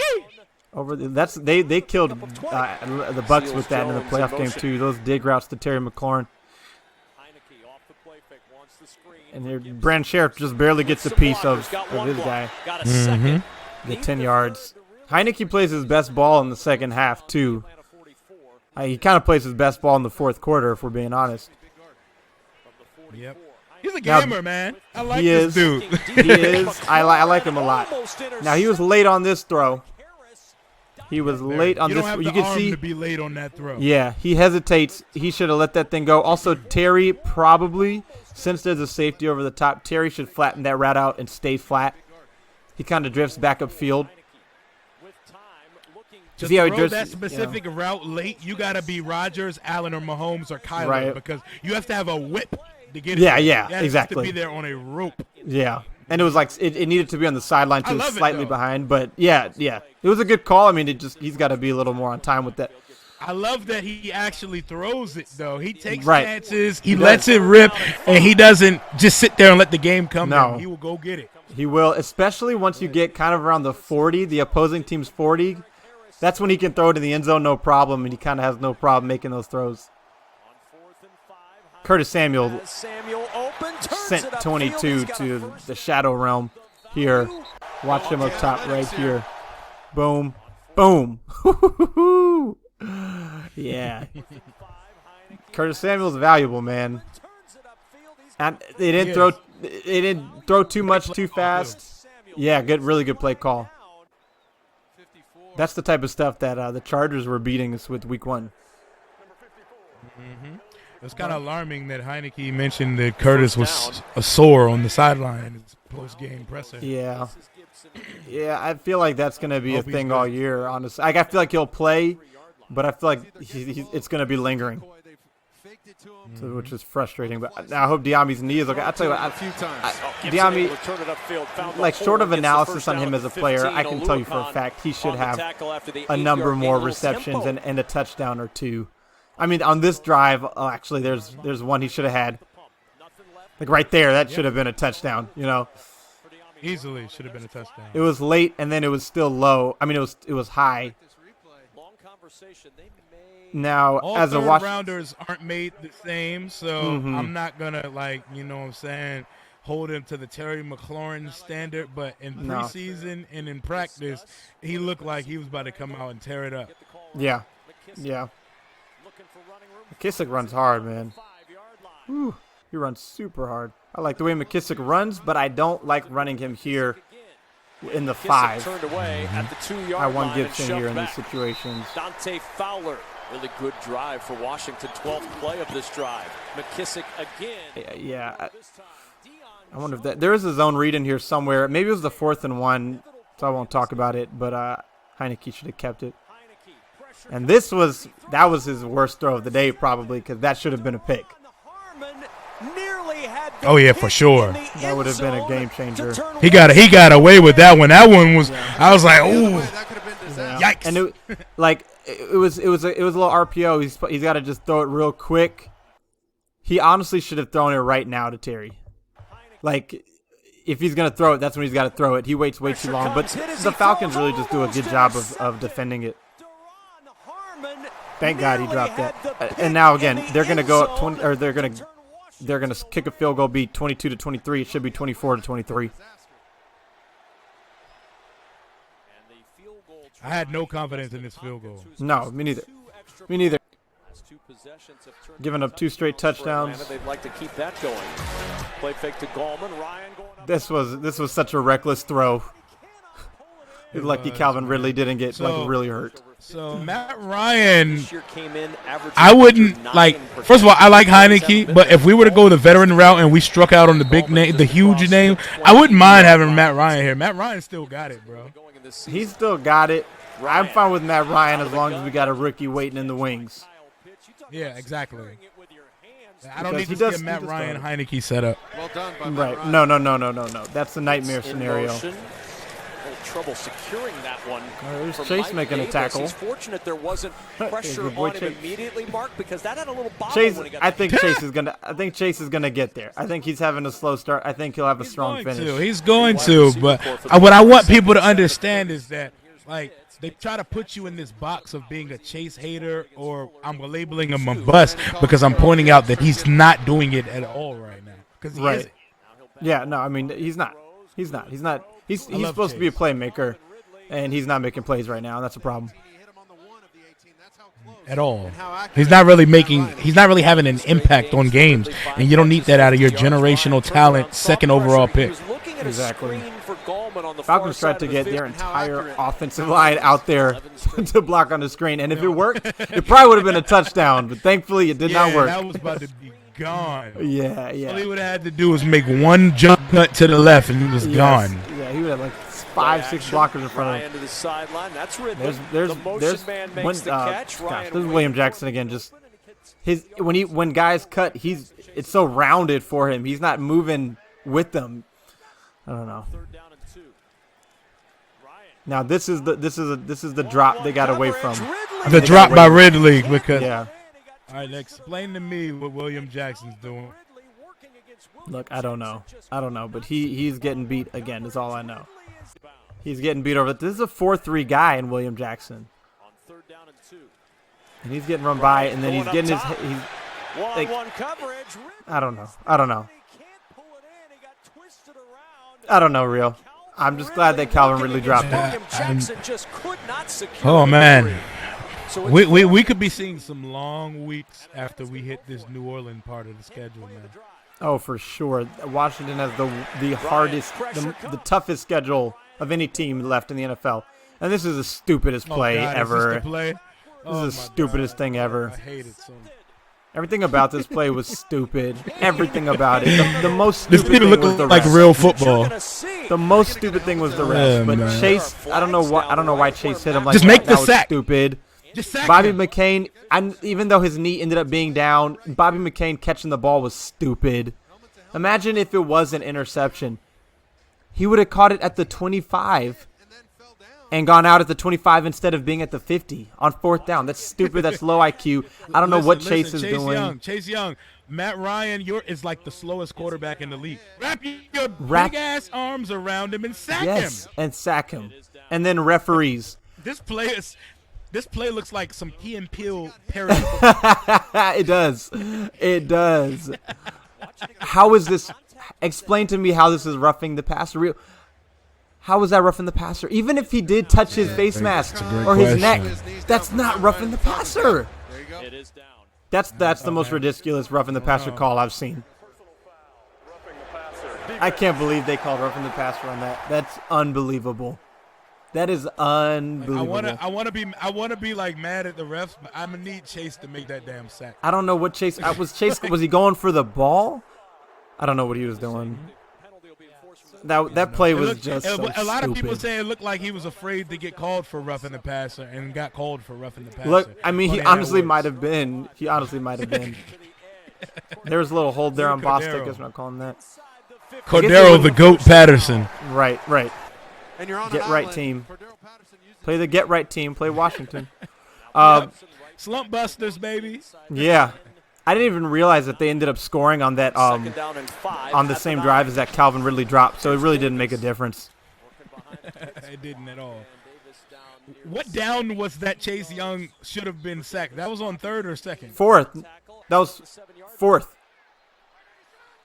Over they killed the Bucks with that in the playoff game too. Those dig routes to Terry McLaurin. And here, Brandon Sheriff just barely gets a piece of his guy. Get 10 yards. Heineke plays his best ball in the second half, too. He kind of plays his best ball in the fourth quarter, if we're being honest. Yep. He's a gamer, man. I like this dude. He is. I like him a lot. Now, he was late on this throw. He was late on you this. Don't have You the can arm see. to be late on that throw. Yeah, he hesitates. He should have let that thing go. Also, Terry probably, since there's a safety over the top, Terry should flatten that route out and stay flat. He kind of drifts back upfield. To See how he throw drifts, that specific route late, you got to be Rodgers, Allen, or Mahomes, or Kyler, Right. because you have to have a whip to get it. Yeah, there. yeah, You have exactly. to be there on a rope. Yeah. And it was like it needed to be on the sideline I too, love it, slightly though. behind. But yeah. It was a good call. I mean, he's got to be a little more on time with that. I love that he actually throws it, though. He takes Right. chances. He lets it rip, and he doesn't just sit there and let the game come to No. him. He will go get it. He will, especially once you get kind of around the 40, the opposing team's 40. That's when he can throw it in the end zone, no problem, and he kind of has no problem making those throws. Curtis Samuel sent 22 to the shadow realm here. Watch him up top right here. Boom. Boom. Yeah. Curtis Samuel's valuable, man. And they didn't throw too much too fast. Yeah, really good play call. That's the type of stuff that the Chargers were beating us with week 1. It's kind of alarming that Heineke mentioned that Curtis was sore on the sideline in his post-game presser. Yeah. Yeah, I feel like that's going to be a Hope he's thing good. all year, honestly. I feel like he'll play, but I feel like it's going to be lingering, which is frustrating. But I hope Diami's knee is okay. I'll tell you what, Diami, like short of analysis on him as a player, I can tell you for a fact he should have a number more receptions and a touchdown or two. I mean, on this drive, actually, there's one he should have had. Like right there, that should have been a touchdown, you know. Easily should have been a touchdown. It was late, and then it was still low. I mean, it was high. Now, All as a third watch, rounders aren't made the same, so I'm not gonna hold him to the Terry McLaurin standard. But in preseason and in practice, he looked like he was about to come out and tear it up. yeah. McKissick runs hard, man. Whew, he runs super hard. I like the way McKissick runs, but I don't like running him here in the 5. I want Gibson here in these situations. Dante Fowler, really good drive for Washington. 12th play of this drive. McKissick again. Yeah. I wonder if there is a zone read in here somewhere. Maybe it was the 4th and 1, so I won't talk about it. But Heineke should have kept it. And that was his worst throw of the day probably, because that should have been a pick. Oh yeah, for sure. That would have been a game changer. He got away with that one. That one was. I was like, ooh, That could have been disaster. yikes. And it was a little RPO. He's got to just throw it real quick. He honestly should have thrown it right now to Terry. Like, if he's gonna throw it, that's when he's got to throw it. He waits way too long. But the Falcons really just do a good job of defending it. Thank God he dropped that. And now again, they're gonna go up 20, or they're gonna kick a field goal, be 22-23. It should be 24-23. I had no confidence in this field goal. No, me neither. Me neither. Giving up 2 straight touchdowns. They'd like to keep that going. Play fake to Gallman. Ryan going up. This was such a reckless throw. He's lucky Calvin Ridley didn't get really hurt. So Matt Ryan, This year came in averaging I wouldn't 9%. First of all, I like Heineke, but if we were to go the veteran route and we struck out on the big name, the huge name, I wouldn't mind having Matt Ryan here. Matt Ryan still got it, bro. He's still got it. I'm fine with Matt Ryan as long as we got a rookie waiting in the wings. Yeah, exactly. I don't Because need he to does- see a Matt he does Ryan start. Heineke setup. Well done by Matt Right. Ryan. No. That's the nightmare In scenario. motion. A little trouble securing that one. There's for Chase Mike making a Davis. tackle. He's fortunate there wasn't There's pressure your boy on him Chase. immediately, Mark, because that had a little bobble Chase, when he got I think Chase is gonna get there. I think he's having a slow start. I think he'll have a strong finish. He's going to. But what I want people to understand is that, like, they try to put you in this box of being a Chase hater, or I'm labeling him a bust because I'm pointing out that he's not doing it at all right now. Because he Right. isn't. Yeah, no, I mean he's not. He's love supposed to be a Chase. playmaker, and he's not making plays right now. And that's a problem. He hit him on the 1 of the 18. That's how close. At all. And how accurate He's not really having an impact on games, and you don't need that out of your generational talent, second overall pick. He was looking at a Exactly. screen for Gallman on the Falcons far tried side to of the get field. their entire offensive line out there to block on the screen, and if it worked, it probably would have been a touchdown. But thankfully, it did not work. That was about to be gone. Yeah. All he would have had to do was make one jump cut to the left, and he was Yes. gone. Yeah, he would have like 5-6 blockers in front of him. Ryan to the sideline. That's Ridley. There's the motion man makes the catch. Ryan this is William Jackson again. Just when guys cut, it's so rounded for him. He's not moving with them. I don't know. 3rd down and 2. Ryan. Now this is the drop they got away from. The drop by Ridley because. Yeah. All right, explain to me what William Jackson's doing. Look, I don't know, but he's getting beat again. Is all I know. He's getting beat over. This is a 4-3 guy in William Jackson, On 3rd down and 2. and he's getting run by, and then he's getting his. He's, like, One coverage. I don't know. Ridley. I don't know, Real. I'm just glad that Calvin Ridley dropped it. William Jackson just could not secure Oh the man, three. So it's we could be seeing some long weeks after we hit this New Orleans part of the schedule, man. Oh, for sure. Washington has the hardest, the toughest schedule of any team left in the NFL. And this is the stupidest play God, is this ever. the play? This is the stupidest thing ever. I hate it so. Everything about this play was stupid. Everything about it. The most This stupid didn't thing even was the look like refs. real football. The most stupid thing was the refs. Yeah, But man. Chase, I don't know why Chase hit him like Just that. make the That was sack. stupid. Just sack Bobby him. McCain, even though his knee ended up being down, Bobby McCain catching the ball was stupid. Imagine if it was an interception. He would have caught it at the 25 and gone out at the 25 instead of being at the 50 on 4th down. That's stupid. That's low IQ. I don't know what Chase is doing. Chase Young, Matt Ryan, is like the slowest quarterback in the league. Wrap your Wrap- big ass arms around him and sack Yes, him. and sack him. And then referees. This play looks like some Key and Peele parody. It does. It does. How is this? Explain to me how this is roughing the passer. How was that roughing the passer? Even if he did touch his face mask or his neck, that's not roughing the passer. There you go. It is down. That's the most ridiculous roughing the passer call I've seen. I can't believe they called roughing the passer on that. That's unbelievable. That is unbelievable. I want to be like mad at the refs, but I'm gonna need Chase to make that damn sack. I don't know what Chase. Was he going for the ball? I don't know what he was doing. That play was just so a lot of people stupid. say it looked like he was afraid to get called for roughing the passer and got called for roughing the passer. Look, I mean, he Funny how that honestly works. might have been. He honestly might have been. There was a little hold there on Bostic. I guess we're not calling that. Cordero the Goat Patterson. Right. And you're on Get an right island. team. Cordero Patterson uses Play the get right team. Play Washington. Slump busters, baby. Yeah. I didn't even realize that they ended up scoring on that Second down and 5 on the at same 9. drive as that Calvin Ridley drop. So it really didn't make a difference. It didn't at all. What down was that Chase Young should have been sacked? That was on 3rd or 2nd? 4th. That was 4th.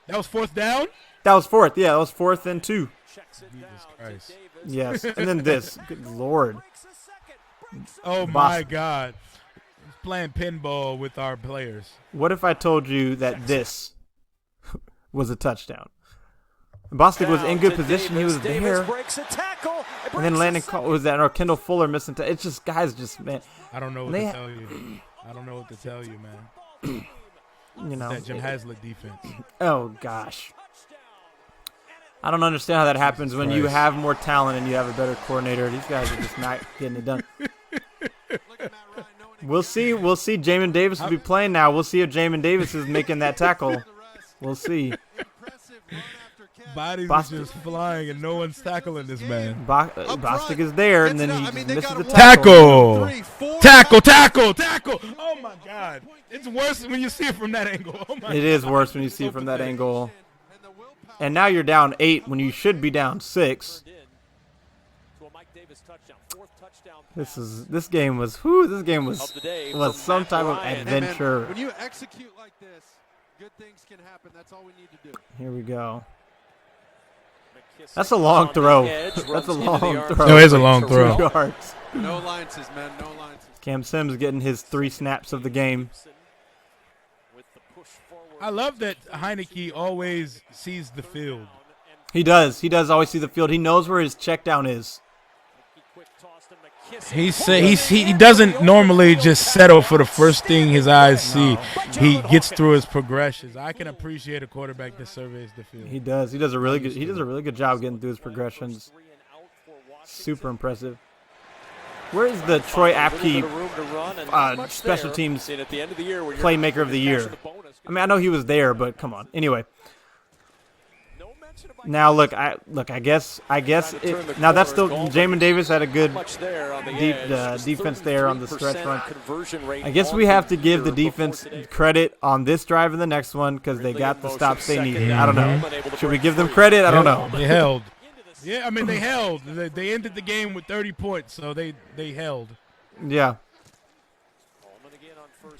That was 4th down? That was 4th. Yeah, that was 4th and 2. Jesus Christ. Yes. And then this. Good Lord. Oh, my God. Playing pinball with our players. What if I told you that this was a touchdown? Bostic was Now in good to position. He Davis. was Davis there. breaks a tackle. And then Landon was that, or Kendall Fuller missing. It's just guys, just man. I don't know what They- to tell you. I don't know what to tell you, man. You know. That Jim Haslett defense. Oh gosh. I don't understand how that happens when you Christ. have more talent and you have a better coordinator. These guys are just not getting it done. Look at Matt Ryan knowing We'll see. We'll see. Jamin Davis will be playing now. We'll see if Jamin Davis is making that tackle. the rest. We'll see. Impressive run after catch. Bodies Bostic. are just flying and no one's tackling this man. Bostic is there, and then he just misses the Tackle. Three, four. Tackle. Oh my God. It's worse when you see it from that angle. Oh my It is worse when you see it from that angle. And now you're down 8 when you should be down 6. This game was some type of Hey, man, adventure. when you execute like this, good things can happen. That's all we need to do. Here we go. That's a long throw. That's a long throw. No, it's a long throw. 2 yards. No alliances, man. No alliances. Cam Sims getting his 3 snaps of the game. I love that Heineke always sees the field. He does. He does always see the field. He knows where his check down is. He doesn't normally just settle for the first thing his eyes see. He gets through his progressions. I can appreciate a quarterback that surveys the field. He does. He does a really good job getting through his progressions. Super impressive. Where is the Troy Apke special teams playmaker of the year? I mean, I know he was there, but come on. Anyway, now look. I guess. Now that's still Jamin Davis had a good defense there on the stretch run. I guess we have to give the defense credit on this drive and the next one because they got the stops they needed. I don't know. Should we give them credit? I don't know. They held. Yeah, I mean they held. They ended the game with 30 points, so they held. Yeah.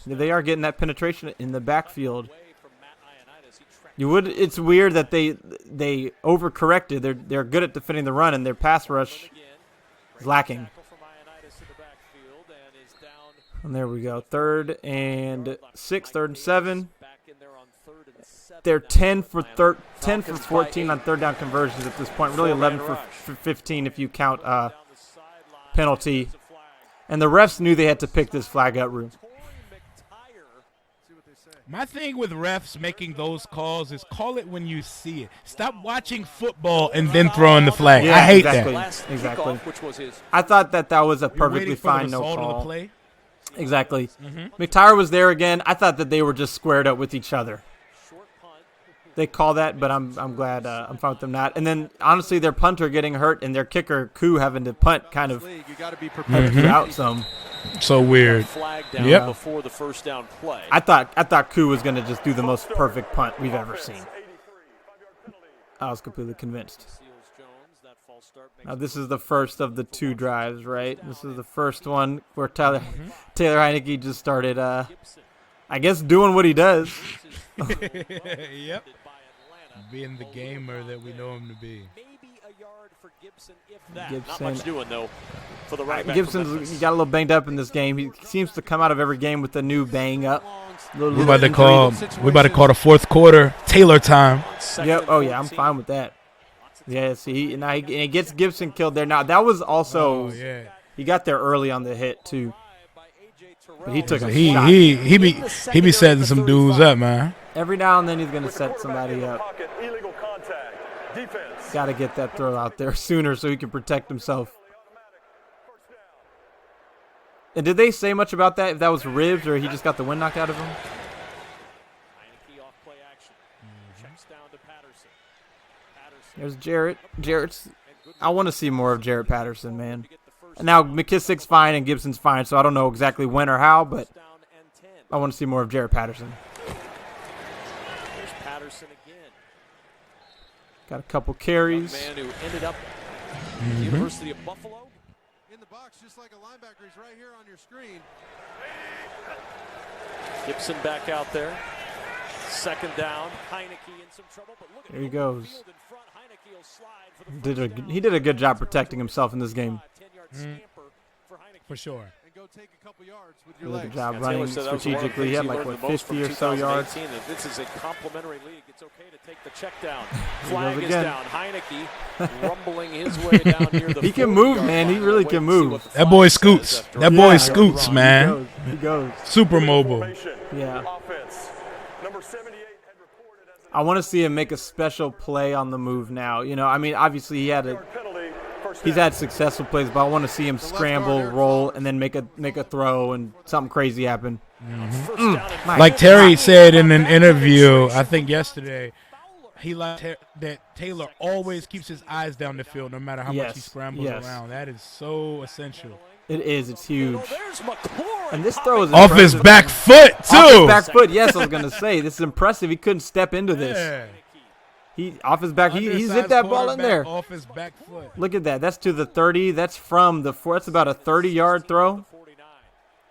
They are getting that penetration in the backfield. It's weird that they overcorrected. They're good at defending the run, and their pass rush is lacking. And there we go. 3rd and 6, 3rd and 7. They're 10 for 14 on 3rd down conversions at this point. Really 11 for 15 if you count penalty. And the refs knew they had to pick this flag up room. My thing with refs making those calls is call it when you see it. Stop watching football and then throwing the flag. Yeah, I hate exactly. that. Exactly. I thought that was a perfectly Waiting for fine the no result of the call. play. Exactly. McTyer was there again. I thought that they were just squared up with each other. They call that, but I'm glad I'm fine with them not. And then honestly, their punter getting hurt and their kicker Koo having to punt kind of You got to be prepared. out some. So weird. Flag down Yep. before the first down play. I thought Koo was gonna just do the most perfect punt we've ever seen. I was completely convinced. Now this is the first of the 2 drives, right? This is the first one where Taylor Heineke just started, I guess, doing what he does. Yep. Being the gamer that we know him to be. Not much doing though for the right back. Gibson's got a little banged up in this game. He seems to come out of every game with a new bang up. We're about to call the 4th quarter Taylor time. Yep. Oh yeah, I'm fine with that. Yeah. See, and he gets Gibson killed there. Now that was also he got there early on the hit too. But he took a shot. He be setting some dudes up, man. Every now and then he's gonna set somebody up. Illegal contact. Defense. Got to get that throw out there sooner so he can protect himself. And did they say much about that? If that was ribs or he just got the wind knocked out of him? There's Jarrett. I want to see more of Jarrett Patterson, man. Now McKissick's fine and Gibson's fine, so I don't know exactly when or how, but I want to see more of Jarrett Patterson. There's Patterson again. Got a couple carries. Man who ended up at the University of Buffalo. In the box, just like a linebacker. He's right here on your screen. Gibson back out there. 2nd down. Heineke in some trouble, but look at There he goes. field in front. Heineke will slide for the He did a good job protecting himself in this game. 10-yard scamper for Heineke. For sure. And go take a couple yards with your Really legs. good job Yeah, running Taylor said that was one of the strategically. He things had he like, learned what, the most 50 or from so yards. 2018, that this is a complementary league. It's okay to take the check down. he Flag goes is again. down. Heineke rumbling his way down near the He can 40-yard move, man. He line. really Wait can and see move. what the That flag boy says scoots. after That a boy run. scoots, man. He goes. Super mobile. Formation. Yeah. Offense. Number 78 had reported as I want to see him make a special play on the move now. You know, I mean, obviously a penalty. First he's down. had successful plays, but I want to see him left scramble, guard, Eric roll, Flowers. and then make a throw and something crazy happen. First down and My Like God. Terry said in an interview, I think yesterday, he liked that Taylor always keeps his eyes down the field no matter how much he Yes, scrambles yes. around. That is so essential. It is. It's huge. There's McLaurin And this throw is Off his impressive. back foot, Off his too. back foot. Yes, I was gonna say this is impressive. He couldn't step into this. Yeah. He off his back. He's hit Undersized that ball in quarterback there. Off his back foot. Look at that. That's to the 30. That's from the 4. That's about a 30-yard throw.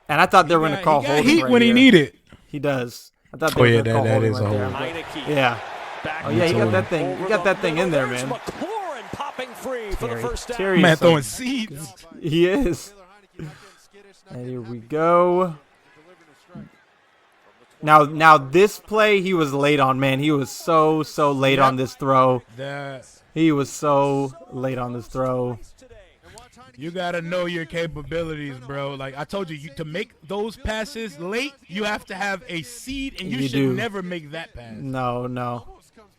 And I thought they were going to call he got holding heat right when he here. needed. He does. I thought they Oh, were yeah, going to call that holding is a right there. hold. Heineke Yeah. back Oh yeah, he got told that thing. He got that thing in there, There's man. McLaurin popping free for the Terry- first down. Terry- Man is throwing some- seeds. He is. Taylor Heineke not getting skittish, not And getting here we aggressive, go. delivering a strike. Now this play he was late on, man. He was so late on this throw. He was so late on this throw. You gotta know your capabilities, bro. Like I told you, to make those passes late, you have to have a seed, and you You should do. never make that pass. No.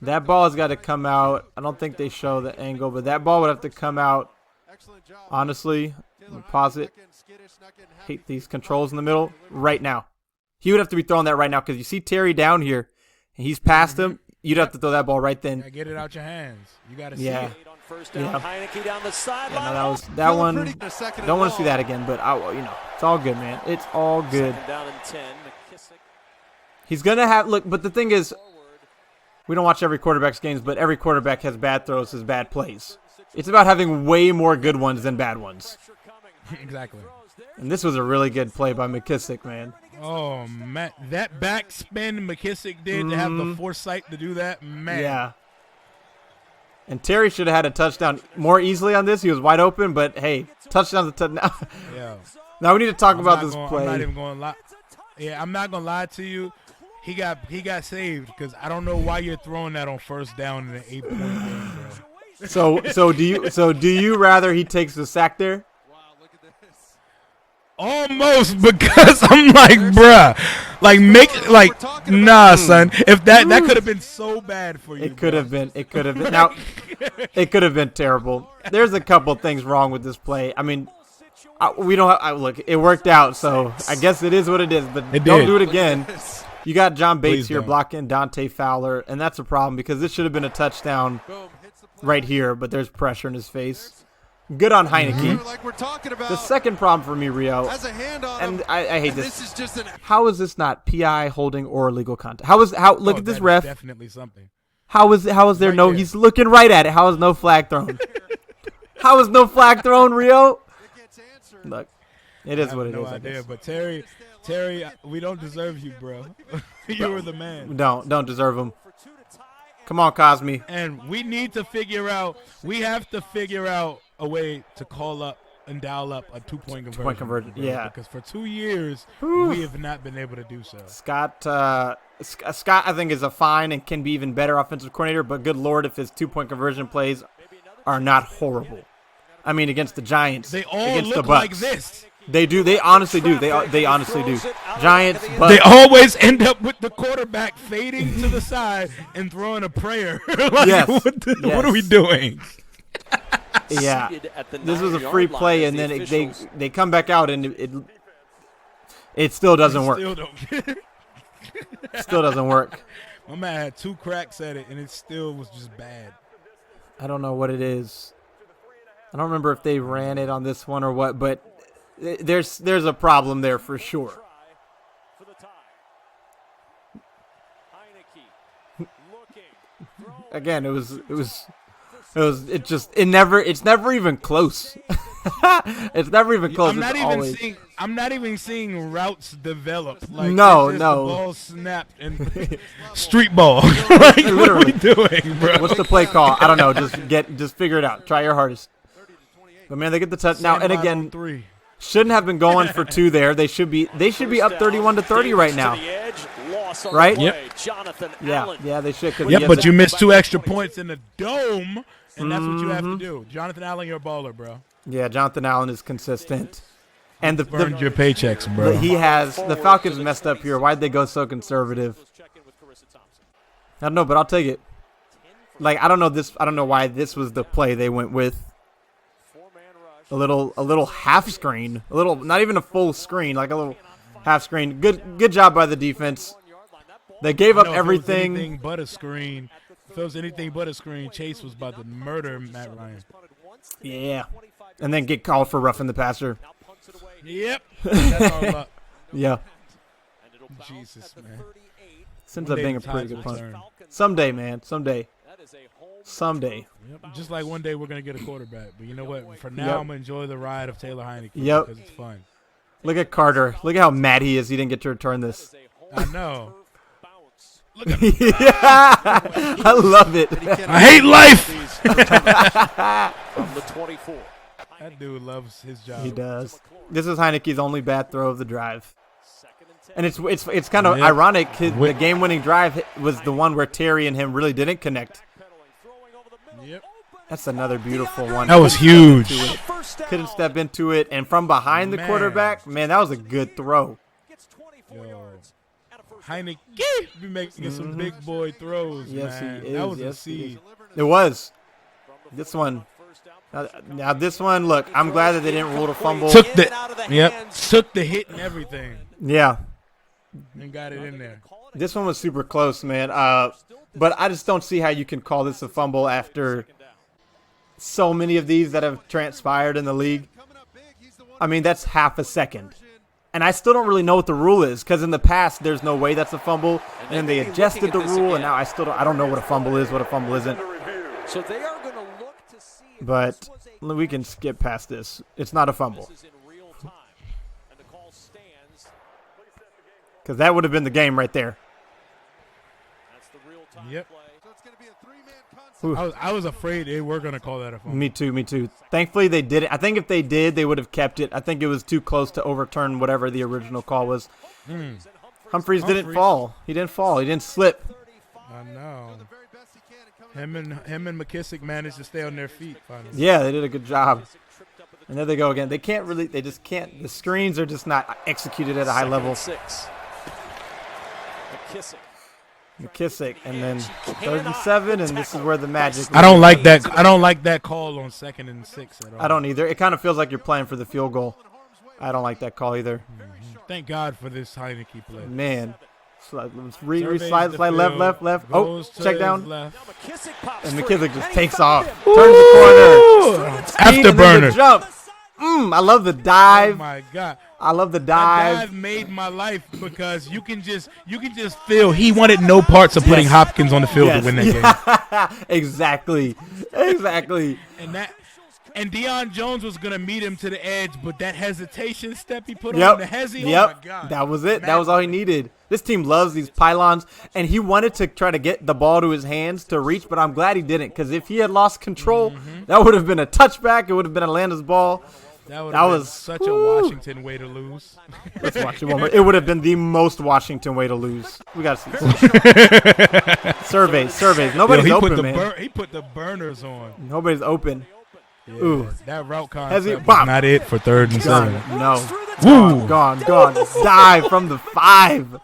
That ball has got to come out. I don't think they show the angle, but that ball would have to come out. Excellent job. Honestly, Taylor Heineke pause not it. getting skittish, not getting happy. Hate these controls in the middle right now. He would have to be throwing that right now because you see Terry down here, and he's past him. You'd have to throw that ball right then. Gotta get it out your hands. You gotta see Yeah. it. On first down, Yeah. Heineke down the Yeah, sideline. no, that Feeling one. pretty good. Second and Don't want to long. see that again, but it's all good, man. It's all good. Second down and 10. McKissick He's gonna have look, but the thing is, forward. we don't watch every quarterback's games, but every quarterback has bad throws, has bad plays. It's about having way more good ones than bad ones. Pressure coming. Exactly. And this was a really good play by McKissick, man. Oh man, that backspin McKissick did to have the foresight to do that, man. Yeah. And Terry should have had a touchdown more easily on this. He was wide open, but hey, touchdown's a touchdown. Yeah. Now we need to talk I'm about not this gonna- play. I'm not even going to lie. Yeah, I'm not gonna lie to you. He got saved because I don't know why you're throwing that on first down in an 8-point game, bro. So do you rather he takes the sack there? Wow, look at this. Almost, because I'm like, bruh, nah, son. If that could have been so bad for you. It could have been. It could have been. Now, it could have been terrible. There's a couple things wrong with this play. I mean, we don't look. It worked out, so I guess it is what it is. But It don't did. do it again. You got John Bates Please here don't. blocking Dante Fowler, and that's a problem because this should have been a touchdown Boom, hits the play. right here, but there's pressure in his face. Good on Heineke. Like we're talking about. The second problem for me, Rio, Has a hand on and him. I hate And this. this is just an. How is this not PI, holding, or illegal contact? Look Oh, at this that is ref. Definitely something. How is there Right no? there. He's looking right at it. How is no flag thrown? How is no flag thrown, Rio? It gets answered. Look, it is I what have it no is. I idea, guess. but Terry, we don't deserve you, bro. You were the man. Don't deserve him. Come on, Cosme. And we need to figure out. We have to figure out a way to call up and dial up a 2-point conversion. Two-point conversion, bro, yeah. Because for 2 years we have not been able to do so. Scott, I think is a fine and can be even better offensive coordinator. But good lord, if his 2-point conversion plays are not horrible. I mean, against the Giants, They all against the look Bucks, like this. They do. They honestly do. They honestly do. Giants, They Bucks. always end up with the quarterback fading to the side and throwing a prayer. Like, Yes, what are we doing? Yeah, Seated at the this was a 9-yard free line play, as and the then officials they come back out, and it still doesn't work. Still don't. Still doesn't work. My man had 2 cracks at it, and it still was just bad. I don't know what it is. I don't remember if they ran it on this one or what, but there's a problem there for sure. for the tie. Heineke looking. Again, it's never even close. It's never even close. I'm not even seeing routes develop. Like, No, it's just no. The ball snapped and street ball. Like, what are Literally. we doing, bro? What's the play call? I don't know. Just figure it out. Try your hardest. But man, they get the touch now. And Sandlot again, on 3. Shouldn't have been going for 2 there. They should be up 31-30 right now. Right? Yep. Jonathan Yeah, Allen. yeah, they should. Yep, but you missed 2 extra points in the dome, and that's what you have to do. Jonathan Allen, you're a baller, bro. Yeah, Jonathan Allen is consistent. And Burned your paychecks, bro. the Falcons messed up here. Why'd they go so conservative? I don't know, but I'll take it. Like, I don't know why this was the play they went with. A little half screen. Not even a full screen, like a little half screen. Good job by the defense. They gave up everything. If it was anything but a screen, Chase was about to murder Matt Ryan. Yeah. And then get called for roughing the passer. Yep. That's all up. Yeah. Jesus, man. This ends up being a pretty good punt. Someday, man. Someday. Yep. Just like one day we're going to get a quarterback. But you know what? For now, I'm going to enjoy the ride of Taylor Heineke because it's fun. Look at Carter. Look at how mad he is he didn't get to return this. I know. Look at him. Yeah. I love it. I hate life. From the 24. That dude loves his job. He does. This is Heineke's only bad throw of the drive. And it's kind of ironic. The game-winning drive was the one where Terry and him really didn't connect. Yep. That's another beautiful one. That was huge. Couldn't step into it. And from behind the quarterback, man, that was a good throw. Yo. Heineke be making some big boy throws, Yes, man. he is. That was Yes, a seed. It was. This one. Now this one, look, I'm glad that they didn't rule the fumble. Took the hit and everything. Yeah. And got it in there. This one was super close, man. But I just don't see how you can call this a fumble after so many of these that have transpired in the league. I mean, that's half a second. And I still don't really know what the rule is because in the past there's no way that's a fumble, and then they adjusted the rule, and now I don't know what a fumble is, what a fumble isn't. So they are going to look to see if But we can skip past this. It's not a fumble this is in real time. And the call stands. because that would have been the game right there. That's the real time Yep. play. So it's going to be a 3-man concept. I was afraid they were going to call that a fumble. Me too. Thankfully they did it. I think if they did, they would have kept it. I think it was too close to overturn whatever the original call was. Humphreys didn't fall. He didn't fall. He didn't slip. I know. Him and McKissick managed to stay on their feet finally. Yeah, they did a good job. And there they go again. They just can't. The screens are just not executed at a high level. 6. McKissick, and then 3rd and 7, and this is where the magic. I don't like that. I don't like that call on 2nd and 6 at all. I don't either. It kind of feels like you're playing for the field goal. I don't like that call either. Thank God for this Heineke play. Man. Slide Surveys left. the field, Oh, goes to check his down. left. And McKissick just takes off. Turns the corner. Afterburner. Jump. I love the Oh dive. my God. I love the That dive. dive made my life because you can just feel he wanted no parts of putting Hopkins on the field to win that game. Exactly. And Deion Jones was gonna meet him to the edge, but that hesitation step he put on the hezzy, oh my God. That was it. That was all he needed. This team loves these pylons, and he wanted to try to get the ball to his hands to reach, but I'm glad he didn't because if he had lost control, that would have been a touchback. It would have been Atlanta's ball. That was been such a Washington way to lose. Let's watch it one more. It would have been the most Washington way to lose. We got to see surveys. Nobody's open, man. He put the burners on. Nobody's open. Yeah, Ooh. that route Has he- concept bop. was not it for 3rd and 7. No. Woo. Gone. Dive from the 5. Ooh,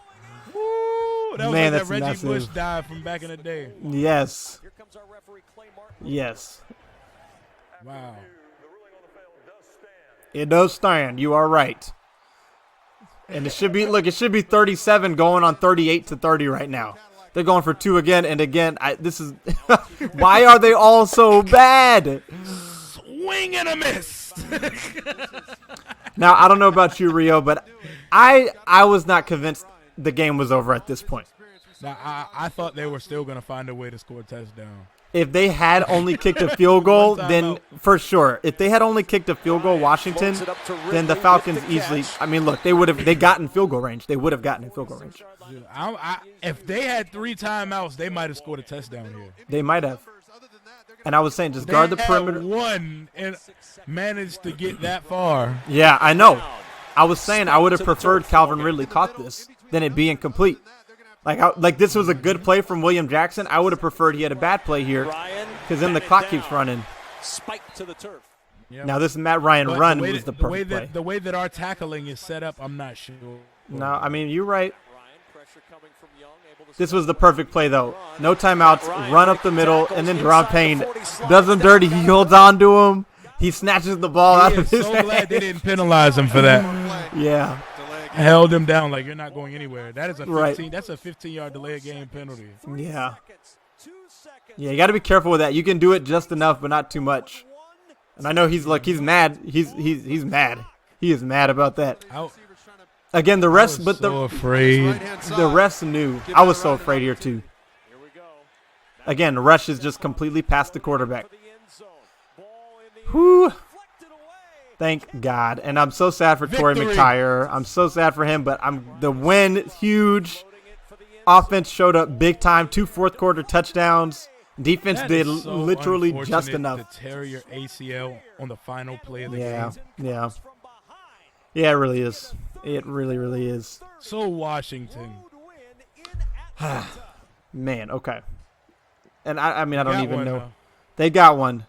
that was Man, like that's that Reggie massive. Bush dive from back in the day. Yes. Yes. Wow. It does stand. You are right. And it should be 37 going on 38-30 right now. They're going for 2 again and again. This is why are they all so bad? Swing and a miss. Now, I don't know about you, Rio, but I was not convinced the game was over at this point. Now, I thought they were still going to find a way to score a touchdown. If they had only kicked a field goal, then for sure. If they had only kicked a field goal, Washington, then the Falcons easily. I mean, look, they got in field goal range. They would have gotten in field goal range. Dude, if they had 3 timeouts, they might have scored a touchdown here. They might have. And I was saying, just guard the perimeter. One and managed to get that far. Yeah, I know. I was saying I would have preferred Calvin Ridley caught this than it be incomplete. Like this was a good play from William Jackson. I would have preferred he had a bad play here because then the clock keeps running. Spike to the turf. Yep. Now this Matt Ryan But run was the perfect play. The way that our tackling is set up, I'm not sure. No, I mean, you're right. Ryan, pressure coming from Young, able to This was the perfect play, though. No timeouts, run up the middle, and then Deron Payne does him dirty. He holds on to him. He snatches the ball out of his so hand. glad they didn't penalize him for that. Yeah. Held him down like you're not going anywhere. That is a 15. Right. That's a 15-yard delay of game penalty. Yeah. Yeah, you got to be careful with that. You can do it just enough, but not too much. And I know he's mad. He's mad. He is mad about that. Again, the rest, but afraid. the rest knew. I was so afraid here too. Again, the rush is just completely past the quarterback. Whew. Thank God. And I'm so sad for Torrey McTyer. I'm so sad for him, but the win, huge. Offense showed up big time. 2 fourth-quarter touchdowns. Defense did literally just enough. To tear your ACL on the final play of the game. Yeah. Yeah, it really is. It really, really is. So Washington. Man, okay. And I mean, I don't even know. Though. They got one.